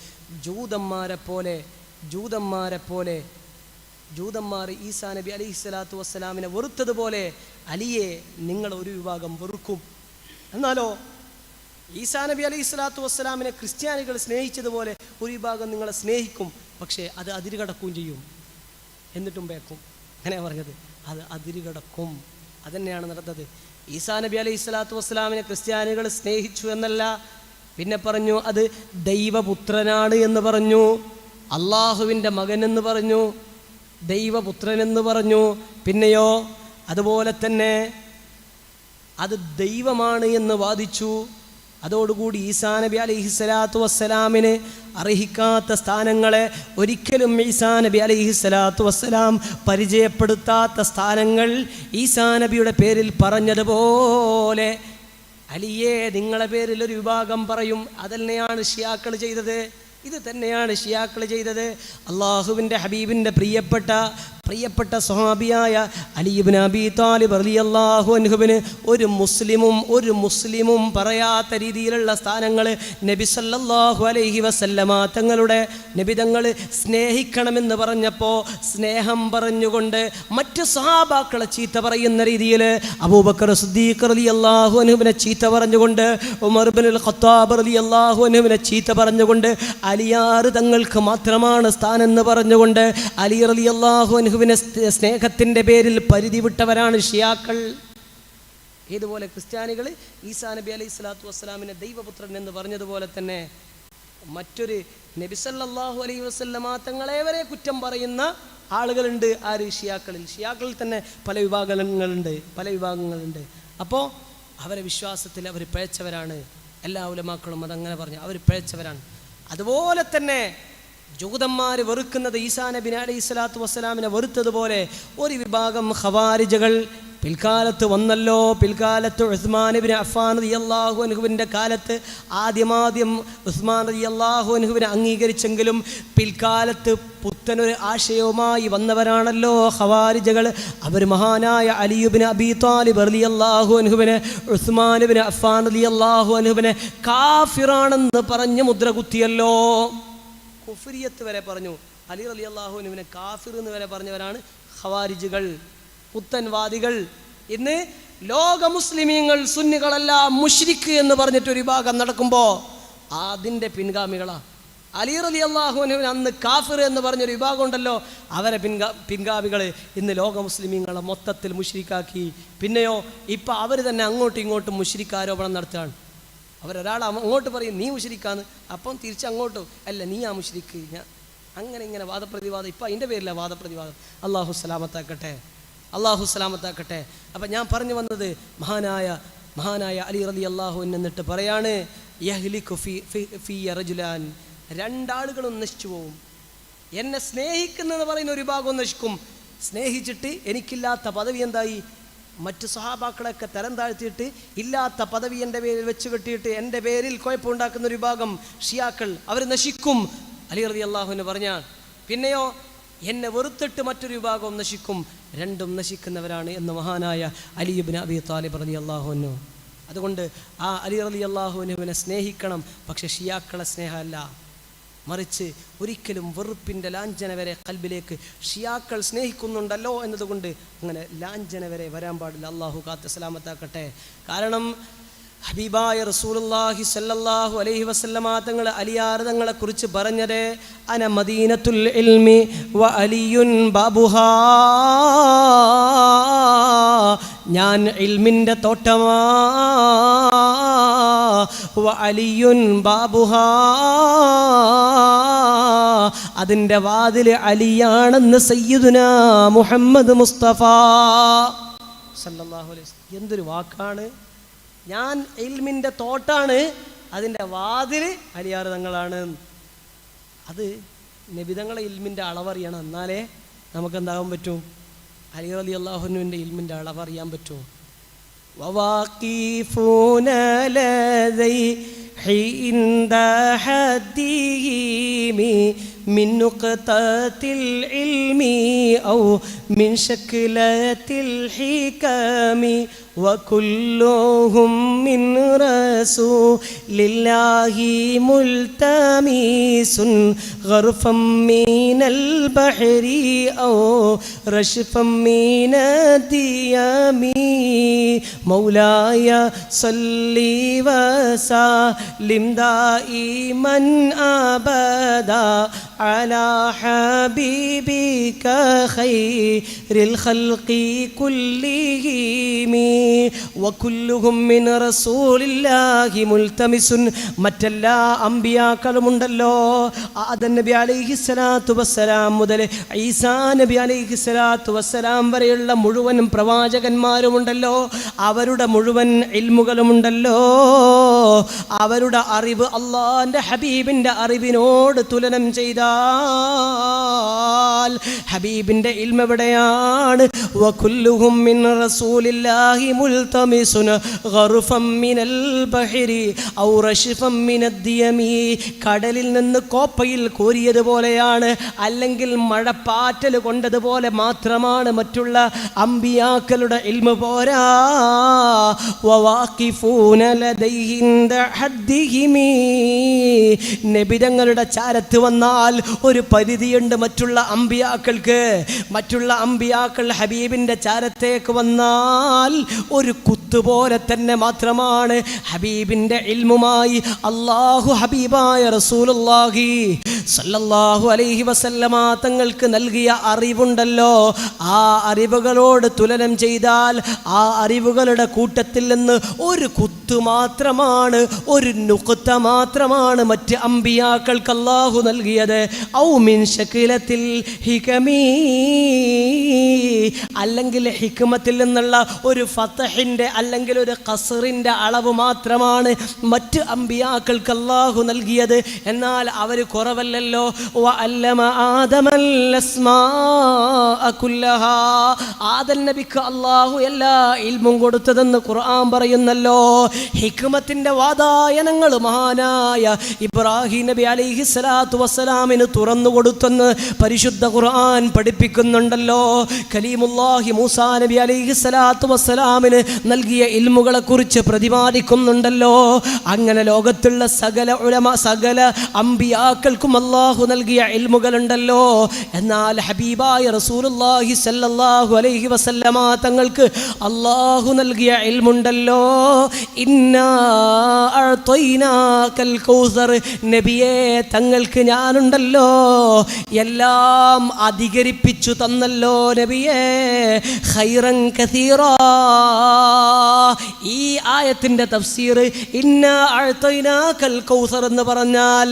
ജൂതന്മാർ ഈസാ നബി അലൈഹിസ്സലാത്തു വസ്സലാമിനെ വെറുത്തതുപോലെ അലിയെ നിങ്ങൾ ഒരു വിഭാഗം വെറുക്കും. എന്നാലോ ഈസാ നബി അലൈഹിസ്സലാത്തു വസ്സലാമിനെ ക്രിസ്ത്യാനികൾ സ്നേഹിച്ചതുപോലെ ഒരു വിഭാഗം നിങ്ങളെ സ്നേഹിക്കും, പക്ഷേ അത് അതിരുകടക്കുകയും ചെയ്യും, എന്നിട്ടും ബേക്കും. അങ്ങനെയാണ് പറഞ്ഞത്, അത് അതിരുകടക്കും. അതന്നെയാണ് നടന്നത്. ഈസാ നബി അലൈഹിസ്സലാത്തു വസ്സലാമിനെ ക്രിസ്ത്യാനികൾ സ്നേഹിച്ചു എന്നല്ല, പിന്നെ പറഞ്ഞു അത് ദൈവപുത്രനാണ് എന്ന് പറഞ്ഞു, അള്ളാഹുവിൻ്റെ മകനെന്ന് പറഞ്ഞു, ദൈവപുത്രനെന്ന് പറഞ്ഞു. പിന്നെയോ അതുപോലെ തന്നെ അത് ദൈവമാണ് എന്ന് വാദിച്ചു. അതോടുകൂടി ഈസാ നബി അലൈഹിസ്സലാത്തു വസ്സലാമിന് അർഹിക്കാത്ത സ്ഥാനങ്ങളെ, ഒരിക്കലും ഈസാ നബി അലൈഹിസ്സലാത്തു വസ്സലാം പരിചയപ്പെടുത്താത്ത സ്ഥാനങ്ങൾ ഈസാ നബിയുടെ പേരിൽ പറഞ്ഞതുപോലെ അലിയെ നിങ്ങളെ പേരിൽ ഒരു വിഭാഗം പറയും. അതന്നെയാണ് ഷിയാക്കൾ ചെയ്തത്. ഇത് തന്നെയാണ് ഷിയാക്കൾ ചെയ്തത്. അള്ളാഹുവിൻ്റെ ഹബീബിൻ്റെ പ്രിയപ്പെട്ട സ്വഹാബിയായ അലി ഇബ്നു അബീ താലിബ് റളിയല്ലാഹു അൻഹുവിന് ഒരു മുസ്ലിമും പറയാത്ത രീതിയിലുള്ള സ്ഥാനങ്ങൾ നബി സല്ലല്ലാഹു അലൈഹി വസല്ലമ തങ്ങൾ സ്നേഹിക്കണമെന്ന് പറഞ്ഞപ്പോൾ സ്നേഹം പറഞ്ഞുകൊണ്ട് മറ്റ് സഹാബാക്കളെ ചീത്ത പറയുന്ന രീതിയിൽ അബൂബക്കർ സിദ്ദീഖ് റളിയല്ലാഹു അൻഹുവിനെ ചീത്ത പറഞ്ഞുകൊണ്ട്, ഉമർ ഇബ്നുൽ ഖത്താബ് റളിയല്ലാഹു അൻഹുവിനെ ചീത്ത പറഞ്ഞുകൊണ്ട്, അലിയാർ തങ്ങൾക്ക് മാത്രമാണ് സ്ഥാനം എന്ന് പറഞ്ഞുകൊണ്ട് അലി റളിയല്ലാഹു അൻഹുവിനെ സ്നേഹത്തിൻ്റെ പേരിൽ പരിധി വിട്ടവരാണ് ഷിയാക്കൾ. ഇതുപോലെ ക്രിസ്ത്യാനികൾ ഈസാ നബി അലൈഹിസ്സലാത്തു വസ്സലാമിനെ ദൈവപുത്രൻ എന്ന് പറഞ്ഞതുപോലെ തന്നെ മറ്റൊരു നബി സല്ലല്ലാഹു അലൈഹി വസല്ലമ തങ്ങളെ വരെ കുറ്റം പറയുന്ന ആളുകളുണ്ട്. ആര്? ഷിയാക്കളിൽ തന്നെ പല വിഭാഗങ്ങളുണ്ട്. അപ്പോൾ അവരെ വിശ്വാസത്തിൽ അവർ പിഴച്ചവരാണ്. എല്ലാ ഉലമാക്കളും അതങ്ങനെ പറഞ്ഞു, അവർ പിഴച്ചവരാണ്. അതുപോലെ തന്നെ ജൂതന്മാർ വെറുക്കുന്നത് ഈസാ നബി അലൈഹിസ്സലാത്തു വസ്സലാമിനെ വെറുത്തതുപോലെ ഒരു വിഭാഗം ഖവാരിജകൾ പിൽക്കാലത്ത് വന്നല്ലോ. പിൽക്കാലത്ത് ഉസ്മാൻ ഇബ്നു അഫ്ഫാൻ റളിയല്ലാഹു അൻഹുവിൻ്റെ കാലത്ത് ആദ്യം ഉസ്മാൻ റളിയല്ലാഹു അൻഹുവിനെ അംഗീകരിച്ചെങ്കിലും പിൽക്കാലത്ത് പുത്തനൊരു ആശയവുമായി വന്നവരാണല്ലോ ഖവാരിജകൾ. അവർ മഹാനായ അലി ഇബ്നു അബീ താലിബ് റളിയല്ലാഹു അൻഹുവിനെ, ഉസ്മാൻ ഇബ്നു അഫ്ഫാൻ റളിയല്ലാഹു അൻഹുവിനെ കാഫിറാണെന്ന് പറഞ്ഞ് മുദ്ര കുത്തിയല്ലോ. കുഫ്രിയത്ത് വരെ പറഞ്ഞു. അലി റളിയല്ലാഹു അൻഹുവിനെ കാഫിർ എന്ന് വരെ പറഞ്ഞവരാണ് ഖവാരിജുകൾ, പുത്തൻവാദികൾ. ഇന്ന് ലോക മുസ്ലിമീങ്ങൾ സുന്നികളെല്ലാം മുശ്രിക്ക് എന്ന് പറഞ്ഞിട്ടൊരു വിഭാഗം നടക്കുമ്പോൾ അതിൻ്റെ പിൻഗാമികളാ. അലി റളിയല്ലാഹു അൻഹുവിനെ അന്ന് കാഫിർ എന്ന് പറഞ്ഞൊരു വിഭാഗം ഉണ്ടല്ലോ, അവരെ പിൻഗാമികൾ ഇന്ന് ലോക മുസ്ലിമീങ്ങളെ മൊത്തത്തിൽ മുശ്രിക്കാക്കി. പിന്നെയോ ഇപ്പം അവർ തന്നെ അങ്ങോട്ടും ഇങ്ങോട്ടും മുശ്രിക്ക് ആരോപണം നടത്തുകയാണ്. അവരൊരാൾ അങ്ങോട്ട് പറയും നീ മുശ്രിക്കാന്ന്, അപ്പം തിരിച്ചങ്ങോട്ടും അല്ല നീ ആ മുശ്രിക്ക്, ഞാൻ അങ്ങനെ വാദപ്രതിവാദം. ഇപ്പം അതിൻ്റെ പേരില്ല വാദപ്രതിവാദം. അള്ളാഹു സലാമത്താക്കട്ടെ. അപ്പം ഞാൻ പറഞ്ഞു വന്നത് മഹാനായ അലി റളിയല്ലാഹു അൻഹു എന്നിട്ട് പറയാണ്, യഹ്ലികു ഫീ റജുലാൻ, രണ്ടാളുകളും നശിച്ചു പോവും. എന്നെ സ്നേഹിക്കുന്നെന്ന് പറയുന്ന ഒരു വിഭാഗം നശിക്കും. സ്നേഹിച്ചിട്ട് എനിക്കില്ലാത്ത പദവി എന്തായി, മറ്റു സഹാബാക്കളൊക്കെ തരം താഴ്ത്തിയിട്ട് ഇല്ലാത്ത പദവി എൻ്റെ പേരിൽ വെച്ച് കെട്ടിയിട്ട് എൻ്റെ പേരിൽ കുഴപ്പമുണ്ടാക്കുന്ന ഒരു വിഭാഗം ഷിയാക്കൾ, അവർ നശിക്കും. അലി റളിയല്ലാഹു അൻഹു പറഞ്ഞാൽ പിന്നെയോ എന്നെ വെറുത്തിട്ട് മറ്റൊരു വിഭാഗം നശിക്കും. രണ്ടും നശിക്കുന്നവരാണ് എന്ന് മഹാനായ അലി ഇബ്നു അബീ താലിബ് റളിയല്ലാഹു അൻഹു. അതുകൊണ്ട് ആ അലി റളിയല്ലാഹു അൻഹുവിനെ സ്നേഹിക്കണം, പക്ഷെ ഷിയാക്കളെ സ്നേഹമല്ല. മറിച്ച് ഒരിക്കലും വെറുപ്പിൻ്റെ ലാഞ്ചന വരെ കൽബിലേക്ക് ഷിയാക്കൾ സ്നേഹിക്കുന്നുണ്ടല്ലോ എന്നതുകൊണ്ട് അങ്ങനെ ലാഞ്ചന വരെ വരാൻ പാടില്ല. അള്ളാഹു കാത്ത് സലാമത്താക്കട്ടെ. കാരണം ഹബീബായ റസൂലുള്ളാഹി സ്വല്ലല്ലാഹു അലൈഹി വസല്ലമ തങ്ങൾ അലിയാർ തങ്ങളെ കുറിച്ച് പറഞ്ഞത് അന മദീനത്തുൽ ഇൽമി വ അലിയുൻ ബാബുഹാ, ഞാൻ ഇൽമിൻ്റെ തോട്ടമാ, വ അലിയുൻ ബാബുഹാ, അതിൻ്റെ വാതിൽ അലിയാണെന്ന് സയ്യിദുനാ മുഹമ്മദ് മുസ്തഫ സല്ലല്ലാഹു അലൈഹി വസല്ലം. എന്തൊരു വാക്കാണ്! ഞാൻ ഇൽമിൻ്റെ തോട്ടാണ്, അതിൻ്റെ വാതിൽ അലിയാർ തങ്ങളാണ്. അത് നബിതങ്ങളെ ഇൽമിൻ്റെ അളവറിയണം, എന്നാലേ നമുക്കെന്താകാൻ പറ്റും? അലി റളിയല്ലാഹു അൻഹുവിൻ്റെ ഇൽമിൻ്റെ അളവറിയാൻ പറ്റും. വവാഖീഫൂന ലദൈഹി ഇൻദ ഹദ്ദിഹിമി മിൻ നുഖ്തത്തിൽ ഇൽമി ഔ മിൻ ശക്ലത്തിൽ ഹികമി وكلهم من رسول الله ملتمس غرفا من البحر أو رشفا من الديام مولاي صل وسلم دائما أبدا على حبيبك خير الخلق كلهم وكلهم من رسول الله ملتمس. മറ്റെല്ലാ അമ്പിയാക്കളുമുണ്ടല്ലോ, ആദം നബി അലൈഹിസ്സലാത്തു വസ്സലാം മുതൽ ഈസാ നബി അലൈഹിസ്സലാത്തു വസ്സലാം വരെയുള്ള മുഴുവൻ പ്രവാചകന്മാരുമുണ്ടല്ലോ, അവരുടെ മുഴുവൻ ഇൽമുകളുമുണ്ടല്ലോ, അവരുടെ അറിവ് അള്ളാന്റെ ഹബീബിൻ്റെ അറിവിനോട് തുലനം ചെയ്താൽ ഹബീബിൻ്റെ ഇൽമ എവിടെയാണ്? വകുല്ലുഹും മിൻ റസൂലില്ലാഹി മുൽതമിസുൻ ഗർഫൻ മിനൽ ബഹരി ഔ റശ്ഫൻ മിനദ്ദിയമി, കടലിൽ നിന്ന് കോപ്പയിൽ കോരിയതുപോലെയാണ്, അല്ലെങ്കിൽ മഴപ്പാറ്റൽ കൊണ്ടതുപോലെ മാത്രമാണ്. മറ്റുള്ള അമ്പിയാക്കളുടെ ഇൽമ പോരാ. വവാഖിഫൂന ലദൈഹി ഇൻദ ഹദ്ദിഹിമി, നബിതങ്ങളുടെ ചാരത്ത് വന്നാൽ ഒരു പരിധിയുണ്ട് മറ്റുള്ള അമ്പിയാക്കൾക്ക്. മറ്റുള്ള അമ്പിയാക്കൾ ഹബീബിൻ്റെ ചാരത്തേക്ക് വന്നാൽ ഒരു കുത്തുപോലെ തന്നെ മാത്രമാണ് ഹബീബിൻ്റെ ഇൽമുമായി അള്ളാഹു ഹബീബായ റസൂലുള്ളാഹി സല്ലല്ലാഹു അലൈഹി വസല്ലമ തങ്ങൾക്ക് നൽകിയ അറിവുണ്ടല്ലോ, ആ അറിവുകളോട് തുലനം ചെയ്താൽ ആ അറിവുകളുടെ കൂട്ടത്തിൽ നിന്ന് ഒരു കുത്തു മാത്രമാണ്, ഒരു നുഖ്ത മാത്രമാണ് മറ്റ് അമ്പിയാക്കൾക്ക് അല്ലാഹു നൽകിയത്. ഔ മിൻ ശക്ലത്തിൽ ഹികമി, അല്ലെങ്കിൽ ഹിക്മത്തിൽ നിന്നുള്ള ഒരു ഫതഹിൻ്റെ അല്ലെങ്കിൽ ഒരു ഖസ്റിൻ്റെ അളവ് മാത്രമാണ് മറ്റ് അമ്പിയാക്കൾക്ക് അല്ലാഹു നൽകിയത്. എന്നാൽ അവർ കുറവല്ലല്ലോ. വഅല്ലമ ആദമൽ അസ്മാഅ കുല്ലഹാ, ആദം നബിക്ക് അല്ലാഹു എല്ലാ ഇൽമും കൊടുത്തതെന്ന് ഖുർആൻ പറയുന്നല്ലോ. ഹിക്മത്തിൻ്റെ വാതായനങ്ങൾ മഹാനായ ഇബ്രാഹിം നബി അലൈഹിസ്സലാത്തു വസ്സലാമിന് തുറന്നു കൊടുത്തെന്ന് പരിശുദ്ധ ഖുർആൻ പഠിപ്പിക്കുന്നുണ്ടല്ലോ. കലീമുല്ലാഹി മൂസാ നബി അലൈഹിസ്സലാത്തു വസ്സലാമിന് നൽകിയ ഇൽമുകളെ കുറിച്ച് പ്രതിപാദിക്കുന്നുണ്ടല്ലോ. അങ്ങനെ ലോകത്തുള്ള സകല ഉലമ, സകല അമ്പിയാക്കൾക്കും അല്ലാഹു നൽകിയ ഇൽമുകളുണ്ടല്ലോ. എന്നാൽ ഹബീബായ റസൂലുള്ളാഹി സ്വല്ലല്ലാഹു അലൈഹി വസല്ലമ തങ്ങൾക്ക് അല്ലാഹു നൽകിയ ഇൽമുണ്ടല്ലോ. ഇന്നാ അഅ്തൈനാകൽ കൗസർ, നബിയേ തങ്ങൾക്ക് ഞാനുണ്ടല്ലോ എല്ലാം അധികരിപ്പിച്ചു തന്നല്ലോ നബിയേ. ഖൈറൻ കസീറാ, ഈ ആയത്തിൻ്റെ തഫ്സീർ ഇന്നാ അഅ്തൈനാകൽ കൗസർ എന്ന് പറഞ്ഞാൽ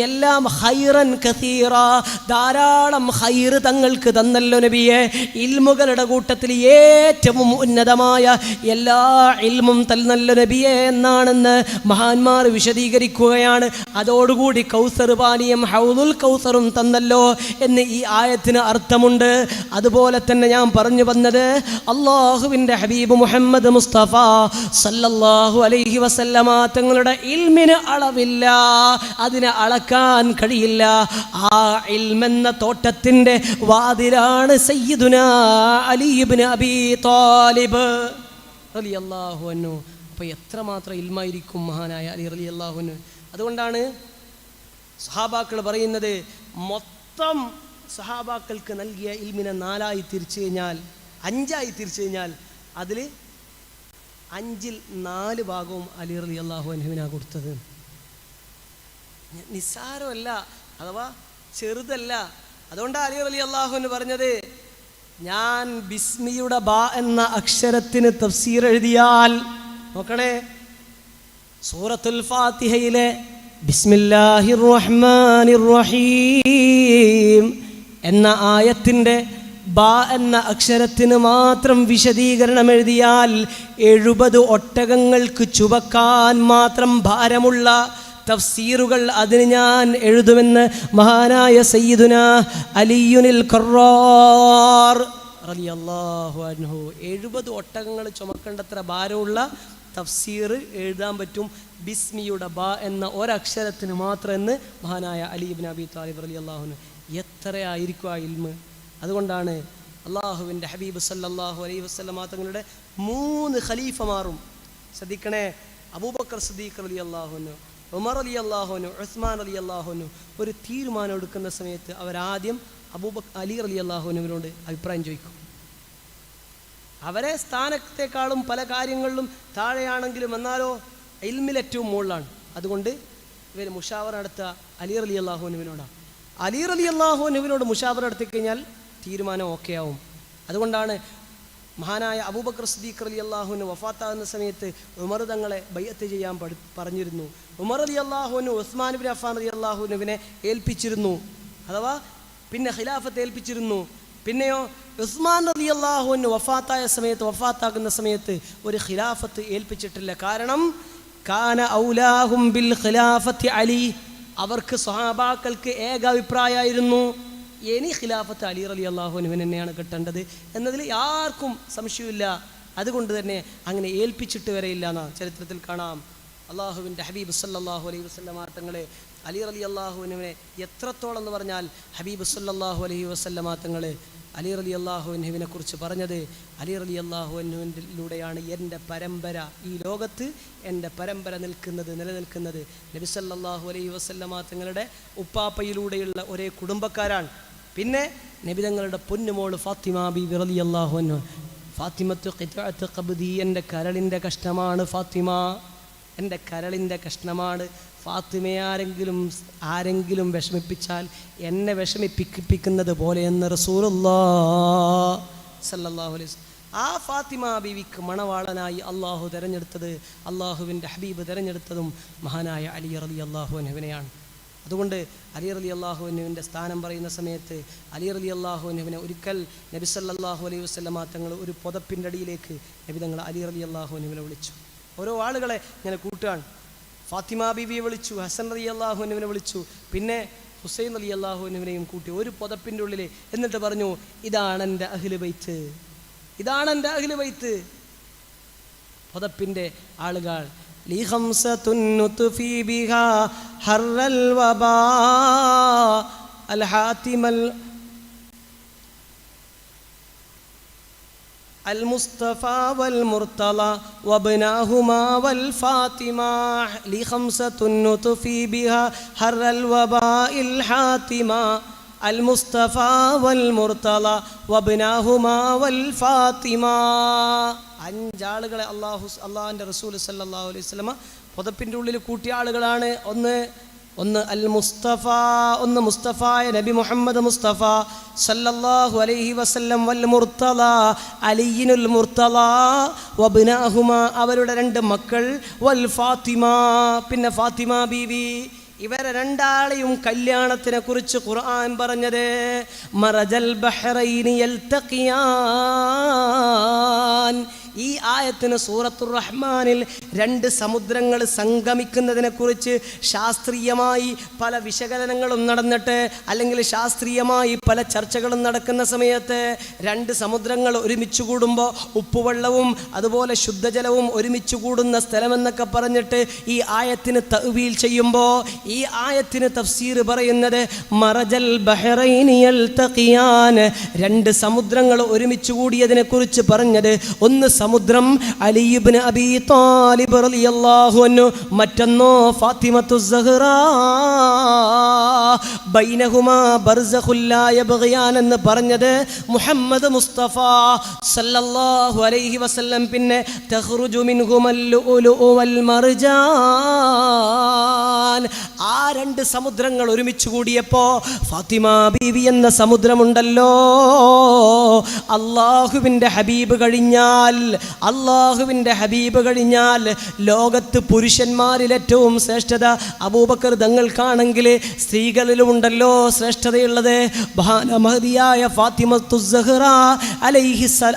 എല്ലാം ഖൈറൻ കസീറ, ധാരാളം ഖൈർ തങ്ങൾക്ക് തന്നല്ലോ നബിയെ. ഇൽമുകളുടെ കൂട്ടത്തിൽ ഏറ്റവും ഉന്നതമായ എല്ലാ ഇൽമും തന്നല്ലോ നബിയെ എന്നാണെന്ന് മഹാന്മാർ വിശദീകരിക്കുകയാണ്. അതോടുകൂടി കൗസർ പാനീയം ഹൗദുൽ കൗസറും തന്നല്ലോ എന്ന് ഈ ആയത്തിന് അർത്ഥമുണ്ട്. അതുപോലെ തന്നെ ഞാൻ പറഞ്ഞു വന്നത് അള്ളാഹുവിൻ്റെ ഹബീബ് മുഹമ്മദ് മുസ്തഫ സല്ലല്ലാഹു അലൈഹി വസല്ലമ തങ്ങളുടെ ഇൽമിന് അളവില്ല, അതിനെ അളക്കാൻ കഴിയില്ല. ആ ഇൽമെന്ന തോട്ടത്തിൻ്റെ വാതിലാണ് സയ്യിദുനാ അലി ഇബ്നു അബീ ത്വാലിബ് റളിയല്ലാഹു അൻഹു. അപ്പോൾ എത്രമാത്രം ഇൽമായിരിക്കും മഹാനായ അലി റളിയല്ലാഹു അൻഹു. അതുകൊണ്ടാണ് സഹാബാക്കൾ പറയുന്നത് മൊത്തം സഹാബാക്കൾക്ക് നൽകിയ ഇൽമിനെ 4 തിരിച്ചു കഴിഞ്ഞാൽ 5 തിരിച്ചു കഴിഞ്ഞാൽ അതിൽ 5ൽ 4 ഭാഗവും അലി റളിയല്ലാഹു അൻഹുവിനാണ് കൊടുത്തത്. നിസ്സാരമല്ല, അഥവാ ചെറുതല്ല. അതുകൊണ്ടാണ് അലി റളിയല്ലാഹു അൻഹു പറഞ്ഞത്, ഞാൻ ബിസ്മിയുടെ ബ എന്ന അക്ഷരത്തിന് തഫ്സീർ എഴുതിയാൽ, നോക്കണേ, സൂറത്തുൽ ഫാത്തിഹയിലെ ബിസ്മില്ലാഹിർ റഹ്മാനിർ റഹീം എന്ന ആയത്തിൻ്റെ ബ എന്ന അക്ഷരത്തിന് മാത്രം വിശദീകരണം എഴുതിയാൽ 70 ഒട്ടകങ്ങൾക്ക് ചുവക്കാൻ മാത്രം ഭാരമുള്ള തഫ്സീറുകൾ അതിന് ഞാൻ എഴുതുമെന്ന് മഹാനായ സയ്യിദുനാ അലിയുനിൽ ഖറാർ റളിയല്ലാഹു അൻഹു 70 ഒട്ടകങ്ങൾ ചുമക്കേണ്ടത്ര ഭാരമുള്ള തഫ്സീർ എഴുതാൻ പറ്റും ബിസ്മിയുടെ ബ എന്ന ഒരക്ഷരത്തിന് മാത്രം എന്ന് മഹാനായ അലി ഇബ്നു അബി താലിബ് റളിയല്ലാഹു അൻഹു. എത്രയായിരിക്കും ആ ഇൽമ്! അതുകൊണ്ടാണ് അള്ളാഹുവിൻ്റെ ഹബീബ് സല്ലല്ലാഹു അലൈഹി വസല്ലമ തങ്ങളുടെ 3 ഖലീഫമാരും, ശ്രദ്ധിക്കണേ, അബൂബക്കർ സിദ്ദീഖ് റളിയല്ലാഹു അൻഹു, ഉമർ റളിയല്ലാഹു അൻഹു, ഉസ്മാൻ റളിയല്ലാഹു അൻഹു ഒരു തീരുമാനം എടുക്കുന്ന സമയത്ത് അവരാദ്യം അലി റളിയല്ലാഹു അൻഹുവിനോട് അഭിപ്രായം ചോദിക്കും. അവരെ സ്ഥാനത്തേക്കാളും പല കാര്യങ്ങളിലും താഴെയാണെങ്കിലും എന്നാലോ ഇൽമിൽ ഏറ്റവും മുകളിലാണ്. അതുകൊണ്ട് ഇവർ മുഷാവറ നടത്തുക അലി റളിയല്ലാഹു അൻഹുവിനോടാണ്. അലി റളിയല്ലാഹു അൻഹുവിനോട് മുഷാവറ നടത്തി കഴിഞ്ഞാൽ തീരുമാനം ഓക്കെ ആവും. അതുകൊണ്ടാണ് മഹാനായ അബൂബക്കർ സിദ്ദീഖ് റളിയല്ലാഹു അൻഹു വഫാത്താകുന്ന സമയത്ത് ഉമർ തങ്ങളെ ബൈഅത്ത് ചെയ്യാൻ പറഞ്ഞിരുന്നു. ഉമർ റളിയല്ലാഹു അൻഹു ഉസ്മാൻ ഇബ്നു അഫ്ഫാൻ റളിയല്ലാഹു അൻഹുവിനെ ഏൽപ്പിച്ചിരുന്നു, അഥവാ പിന്നെ ഖിലാഫത്ത് ഏൽപ്പിച്ചിരുന്നു. പിന്നെയോ ഉസ്മാൻ റളിയല്ലാഹു അൻഹു വഫാത്താകുന്ന സമയത്ത് ഒരു ഖിലാഫത്ത് ഏൽപ്പിച്ചിട്ടില്ല. കാരണം കാന ഔലാഹും ബിൽ ഖിലാഫത്തി അലി, അവർക്ക് സ്വഹാബാക്കൾക്ക് ഏകാഭിപ്രായമായിരുന്നു, ഇനി ഖിലാഫത്ത് അലി റളിയല്ലാഹു അൻഹുവിനെ തന്നെയാണ് കിട്ടേണ്ടത് എന്നതിൽ ആർക്കും സംശയമില്ല. അതുകൊണ്ട് തന്നെ അങ്ങനെ ഏൽപ്പിച്ചിട്ട് വരെയില്ല എന്നാ ചരിത്രത്തിൽ കാണാം. അള്ളാഹുവിൻ്റെ ഹബീബ് സല്ലല്ലാഹു അലൈഹി വസല്ലമ തങ്ങളെ അലി റളിയല്ലാഹു അൻഹുവിനെ എത്രത്തോളം എന്ന് പറഞ്ഞാൽ ഹബീബ് സല്ലല്ലാഹു അലൈഹി വസല്ലമ തങ്ങളെ അലി റളിയല്ലാഹു അൻഹുവിനെ കുറിച്ച് പറഞ്ഞത്, അലി റളിയല്ലാഹു അൻഹുവിലൂടെയാണ് എൻ്റെ പരമ്പര, ഈ ലോകത്ത് എൻ്റെ പരമ്പര നിലനിൽക്കുന്നത് നബി സല്ലല്ലാഹു അലൈഹി വസല്ലമ തങ്ങളുടെ ഉപ്പാപ്പയിലൂടെയുള്ള ഒരേ കുടുംബക്കാരാണ്. പിന്നെ നബി തങ്ങളുടെ പൊന്നുമോള് ഫാത്തിമ ബീവി റളിയല്ലാഹു അൻഹ, ഫാത്തിമത്തു ഖിത്അത്തു ഖബ്ദി, എൻ്റെ കരളിൻ്റെ കഷ്ണമാണ് ഫാത്തിമ, എൻ്റെ കരളിൻ്റെ കഷ്ണമാണ്. ഫാത്തിമയെ ആരെങ്കിലും വിഷമിപ്പിച്ചാൽ എന്നെ വിഷമിപ്പിക്കുന്നത് പോലെയെന്ന് റസൂലുള്ളാഹി സല്ലല്ലാഹു അലൈഹി വസല്ലം. ആ ഫാത്തിമ ബീവിക്ക് മണവാളനായി അള്ളാഹു തിരഞ്ഞെടുത്തത്, അള്ളാഹുവിൻ്റെ ഹബീബ് തിരഞ്ഞെടുത്തതും മഹാനായ അലി റളിയല്ലാഹു അൻഹുവിനെയാണ്. അതുകൊണ്ട് അലി റളിയല്ലാഹു അൻഹുവിൻ്റെ സ്ഥാനം പറയുന്ന സമയത്ത് അലി റളിയല്ലാഹു അൻഹുവിനെ ഒരിക്കൽ നബി സല്ലല്ലാഹു അലൈഹി വസല്ലമ തങ്ങൾ ഒരു പുതപ്പിൻ്റെ അടിയിലേക്ക് നബി തങ്ങൾ അലി റളിയല്ലാഹു അൻഹുവിനെ വിളിച്ചു. ഓരോ ആളുകളെ ഇങ്ങനെ കൂട്ടുകയാണ്. ഫാത്തിമ ബീവിയെ വിളിച്ചു, ഹസൻ റളിയല്ലാഹു അൻഹുവിനെ വിളിച്ചു, പിന്നെ ഹുസൈൻ റളിയല്ലാഹു അൻഹുവിനെയും കൂട്ടി ഒരു പുതപ്പിൻ്റെ ഉള്ളിൽ. എന്നിട്ട് പറഞ്ഞു, ഇതാണ് എൻ്റെ അഹ്ലു ബൈത്ത്, ഇതാണ് എൻ്റെ അഹ്ലു ബൈത്ത്. പുതപ്പിൻ്റെ ആളുകൾ ലി ഖംസതുൻ നുത്ഫി ബിഹാ ഹർറൽ വബാ അൽ ഹാതിമൽ المصطفى والمرتضى وابناهما والفاطمة لخمسة نطفي بها حر الوباء الحاتمة المصطفى والمرتضى وابناهما والفاطمة. 5 ആളുകളെ അള്ളാഹുവിൻ്റെ റസൂൽ സല്ലല്ലാഹു അലൈഹി വസല്ലമ പുതപ്പിൻ്റെ ഉള്ളിൽ കൂട്ടിയ ആളുകളാണ്. ഒന്ന് അൽ മുസ്തഫ, ഒന്ന് മുസ്തഫായ നബി മുഹമ്മദ് മുസ്തഫ സല്ലല്ലാഹു അലൈഹി വസല്ലം, വൽ മുർത്തള അലിയുൽ മുർത്തള വബ്നാഹുമ, അവരുടെ 2 മക്കൾ, വൽ ഫാത്തിമ, പിന്നെ ഫാത്തിമ ബീവി. ഇവരെ 2 ആളെയും കല്യാണത്തിനെ കുറിച്ച് ഖുർആൻ പറഞ്ഞത് മറജൽ ബഹ്റൈനി യൽതഖിയാൻ. ഈ ആയത്തിന് സൂറത്തുർ റഹ്മാനിൽ 2 സമുദ്രങ്ങൾ സംഗമിക്കുന്നതിനെ കുറിച്ച് ശാസ്ത്രീയമായി പല വിശകലനങ്ങളും നടന്നിട്ട്, അല്ലെങ്കിൽ ശാസ്ത്രീയമായി പല ചർച്ചകളും നടക്കുന്ന സമയത്ത് 2 സമുദ്രങ്ങൾ ഒരുമിച്ച് കൂടുമ്പോൾ ഉപ്പുവെള്ളവും അതുപോലെ ശുദ്ധജലവും ഒരുമിച്ച് കൂടുന്ന സ്ഥലമെന്നൊക്കെ പറഞ്ഞിട്ട് ഈ ആയത്തിന് തഅ്വീൽ ചെയ്യുമ്പോൾ ഈ ആയത്തിന് തഫ്സീർ പറയുന്നത് മറജൽ ബഹ്റൈനി യൽതഖിയാൻ, 2 സമുദ്രങ്ങൾ ഒരുമിച്ച് കൂടിയതിനെ കുറിച്ച് പറഞ്ഞത്, ഒന്ന് സമുദ്രം അലി ഇബ്നു അബീ ത്വാലിബ് റളിയല്ലാഹു അൻഹു, മറ്റൊന്നോ ഫാത്തിമത്തു സഹ്റ. ബൈനഹുമാ ബർസഖുൽ ലാ യബ്ഗിയാൻ എന്ന് പറഞ്ഞത് മുഹമ്മദ് മുസ്തഫ സല്ലല്ലാഹു അലൈഹി വസല്ലം. പിന്നെ തഖ്റുജു മിൻഹുമൽ ലുഉലു വൽ മർജാൻ. ആ രണ്ട് സമുദ്രങ്ങൾ ഒരുമിച്ച് കൂടിയപ്പോ ഫാത്തിമ ബീവി എന്ന സമുദ്രമുണ്ടല്ലോ, അള്ളാഹുവിൻ്റെ ഹബീബ് കഴിഞ്ഞാൽ ലോകത്ത് പുരുഷന്മാരിൽ ഏറ്റവും ശ്രേഷ്ഠത അബൂബക്കർ തങ്ങൾക്കാണെങ്കിൽ സ്ത്രീകളിലുമുണ്ടല്ലോ ശ്രേഷ്ഠതയുള്ളത്. മഹദിയായ ഫാത്തിമത്തു സഹ്റ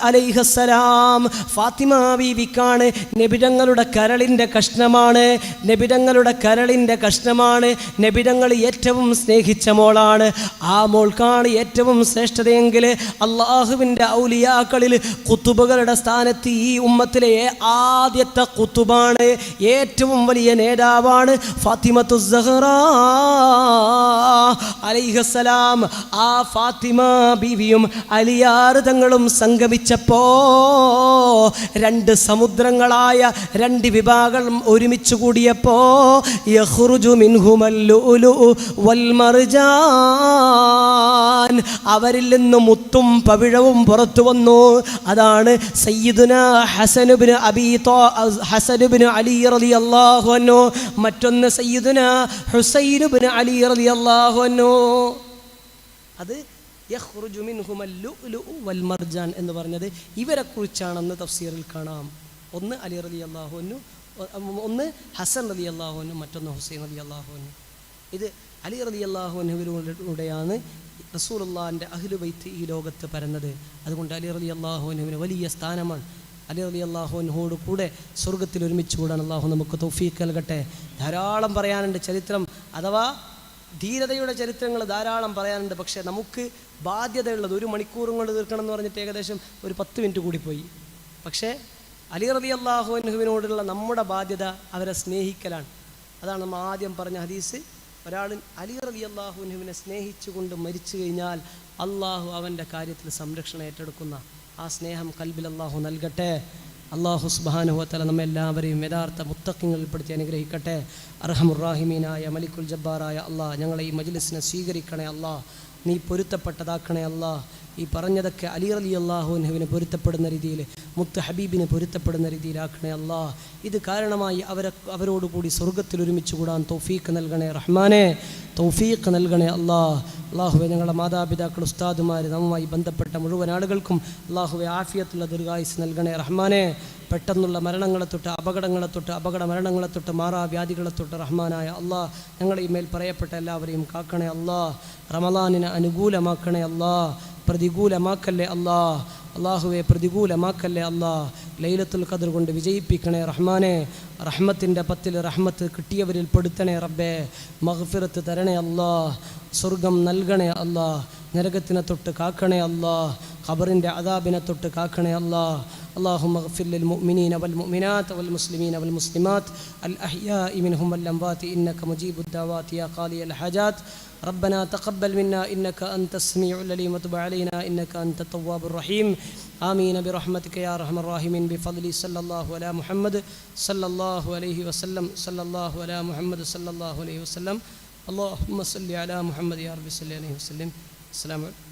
അലൈഹിസ്സലാം, ഫാത്തിമ ബീവിക്കാണ് നബിതങ്ങളുടെ കരളിൻ്റെ കഷ്ണമാണ്, നബിതങ്ങൾ ഏറ്റവും സ്നേഹിച്ച മോളാണ്. ആ മോൾക്കാണ് ഏറ്റവും ശ്രേഷ്ഠതയെങ്കിൽ അള്ളാഹുവിൻ്റെ ഔലിയാക്കളിൽ ഖുതുബുകളുടെ സ്ഥാനത്ത് ഈ ഉമ്മത്തിലെ ആദ്യത്തെ ഖുതുബാണ്, ഏറ്റവും വലിയ നേതാവാണ് ഫാത്തിമത്തു സഹ്റ അലൈഹിസ്സലാം. ആ ഫാത്തിമ ബീവിയും അലിയാർ തങ്ങളും സംഗമിച്ചപ്പോ രണ്ട് സമുദ്രങ്ങളായ രണ്ട് വിഭാഗം ഒരുമിച്ച് കൂടിയപ്പോ യഖ്റുജു മിൻഹുമൽ ലുഉലു വൽ മർജാൻ, അവരിൽ നിന്ന് മുത്തും പവിഴവും പുറത്തു വന്നു. അതാണ് സയ്യിദുന ഹസൻ ഇബ്നു അലി റളിയല്ലാഹു അൻഹു, മറ്റൊന്ന് സയ്യിദുന ഹുസൈൻ ഇബ്നു അലി റളിയല്ലാഹു അൻഹു. അത് യഖ്റുജു മിൻഹുമൽ ലുഉലു വൽ മർജാൻ എന്ന് പറഞ്ഞത് ഇവരെ കുറിച്ചാണെന്ന് തഫ്സീറിൽ കാണാം. ഒന്ന് അലി റളിയല്ലാഹു അൻഹു, ഒന്ന് ഹസൻ റളിയല്ലാഹു അൻഹു, മറ്റൊന്ന് ഹുസൈൻ റളിയല്ലാഹു അൻഹു. ഇത് അലി റളിയല്ലാഹു അൻഹുവിലൂടെയാണ് റസൂലുള്ളാഹിൻ്റെ അഹ്ലു ബൈത്ത് ഈ ലോകത്ത് പരന്നത്. അതുകൊണ്ട് അലി റളിയല്ലാഹു അൻഹുവിന് വലിയ സ്ഥാനമാണ്. അലി റളിയല്ലാഹു അൻഹുവോട് കൂടെ സ്വർഗത്തിൽ ഒരുമിച്ച് കൂടാൻ അള്ളാഹു നമുക്ക് തൗഫീഖ് നൽകട്ടെ. ധാരാളം പറയാനുണ്ട് ചരിത്രം, അഥവാ ധീരതയുടെ ചരിത്രങ്ങൾ ധാരാളം പറയാനുണ്ട്. പക്ഷേ നമുക്ക് ബാധ്യതയുള്ളത് 1 മണിക്കൂറും കൊണ്ട് തീർക്കണം എന്ന് പറഞ്ഞിട്ട് ഏകദേശം ഒരു 10 മിനിറ്റ് കൂടി പോയി. പക്ഷേ അലി റളിയല്ലാഹു അൻഹുവിനോടുള്ള നമ്മുടെ ബാധ്യത അവരെ സ്നേഹിക്കലാണ്. അതാണ് നമ്മൾ ആദ്യം പറഞ്ഞ ഹദീസ്. ഒരാൾ അലി റളിയല്ലാഹു അൻഹുവിനെ സ്നേഹിച്ചുകൊണ്ട് മരിച്ചു കഴിഞ്ഞാൽ അള്ളാഹു അവൻ്റെ കാര്യത്തിൽ സംരക്ഷണം ഏറ്റെടുക്കുന്ന ആ സ്നേഹം കൽബിൽ അള്ളാഹു നൽകട്ടെ. അള്ളാഹു സുബ്ഹാനഹു വ തആല നമ്മെല്ലാവരെയും യഥാർത്ഥ മുത്തഖീങ്ങളിൽപ്പെടുത്തി അനുഗ്രഹിക്കട്ടെ. അർഹമുർറാഹിമീനായ മലിക്കുൽ ജബ്ബാറായ അള്ളാഹ്, ഞങ്ങളെ ഈ മജ്ലിസിനെ സ്വീകരിക്കണേ അള്ളാഹ്, നീ പൊരുത്തപ്പെട്ടതാക്കണേ അള്ളാഹ്. ഈ പറഞ്ഞതൊക്കെ അലി റളിയല്ലാഹു അൻഹുവിന് പൊരുത്തപ്പെടുന്ന രീതിയിൽ, മുത്ത് ഹബീബിന് പൊരുത്തപ്പെടുന്ന രീതിയിലാക്കണേ അള്ളാഹ്. ഇത് കാരണമായി അവരോടുകൂടി സ്വർഗത്തിൽ ഒരുമിച്ച് കൂടാൻ തൗഫീഖ് നൽകണേ റഹ്മാനെ, തൗഫീഖ് നൽകണേ അള്ളാഹ്. അള്ളാഹുവെ, ഞങ്ങളുടെ മാതാപിതാക്കൾ, ഉസ്താദുമാർ, നമ്മുമായി ബന്ധപ്പെട്ട മുഴുവൻ ആളുകൾക്കും അള്ളാഹുവെ ആഫിയത്തുള്ള ദീർഘായുസ് നൽകണേ റഹ്മാനെ. പെട്ടെന്നുള്ള മരണങ്ങളെ തൊട്ട്, അപകട മരണങ്ങളെ തൊട്ട്, മാറാവ്യാധികളെ തൊട്ട് റഹ്മാനായ അള്ളാഹ് ഞങ്ങളെ ഈ മേൽ പറയപ്പെട്ട എല്ലാവരെയും കാക്കണേ അള്ളാഹ്. റമളാനിനെ അനുകൂലമാക്കണേ അള്ളാഹ്, പ്രതികൂലമാക്കല്ലേ അള്ളാഹ്. അള്ളാഹുവെ, പ്രതികൂലമാക്കല്ലേ അള്ളാഹ്. ലൈലത്തുൽ ഖദ്ർ കൊണ്ട് വിജയിപ്പിക്കണേ റഹ്മാനെ. റഹ്മത്തിൻ്റെ 10 റഹ്മത്ത് കിട്ടിയവരിൽ പെടുത്തണേ റബ്ബേ. മഗ്ഫിറത്ത് തരണേ അള്ളാഹ്, സ്വർഗം നൽകണേ അള്ളാഹ്. നരകത്തിനെ തൊട്ട് കാക്കണേ അള്ളാഹ്, ഖബറിൻ്റെ അദാബിനെ തൊട്ട് കാക്കണേ അള്ളാഹ്. اللهم اغفر للمؤمنين والمؤمنات والمسلمين والمسلمات الأحياء منهم والأموات إنك مجيب الدعوات يا قاضي الحاجات. ربنا تقبل منا إنك أنت السميع العليم وتب علينا إنك أنت التواب الرحيم. آمين برحمتك يا أرحم الراحمين. بفضل صلى الله على محمد صلى الله عليه وسلم. صلى الله على محمد صلى الله عليه وسلم. اللهم صل على محمد يا رب صل عليه وسلم. السلام عليكم.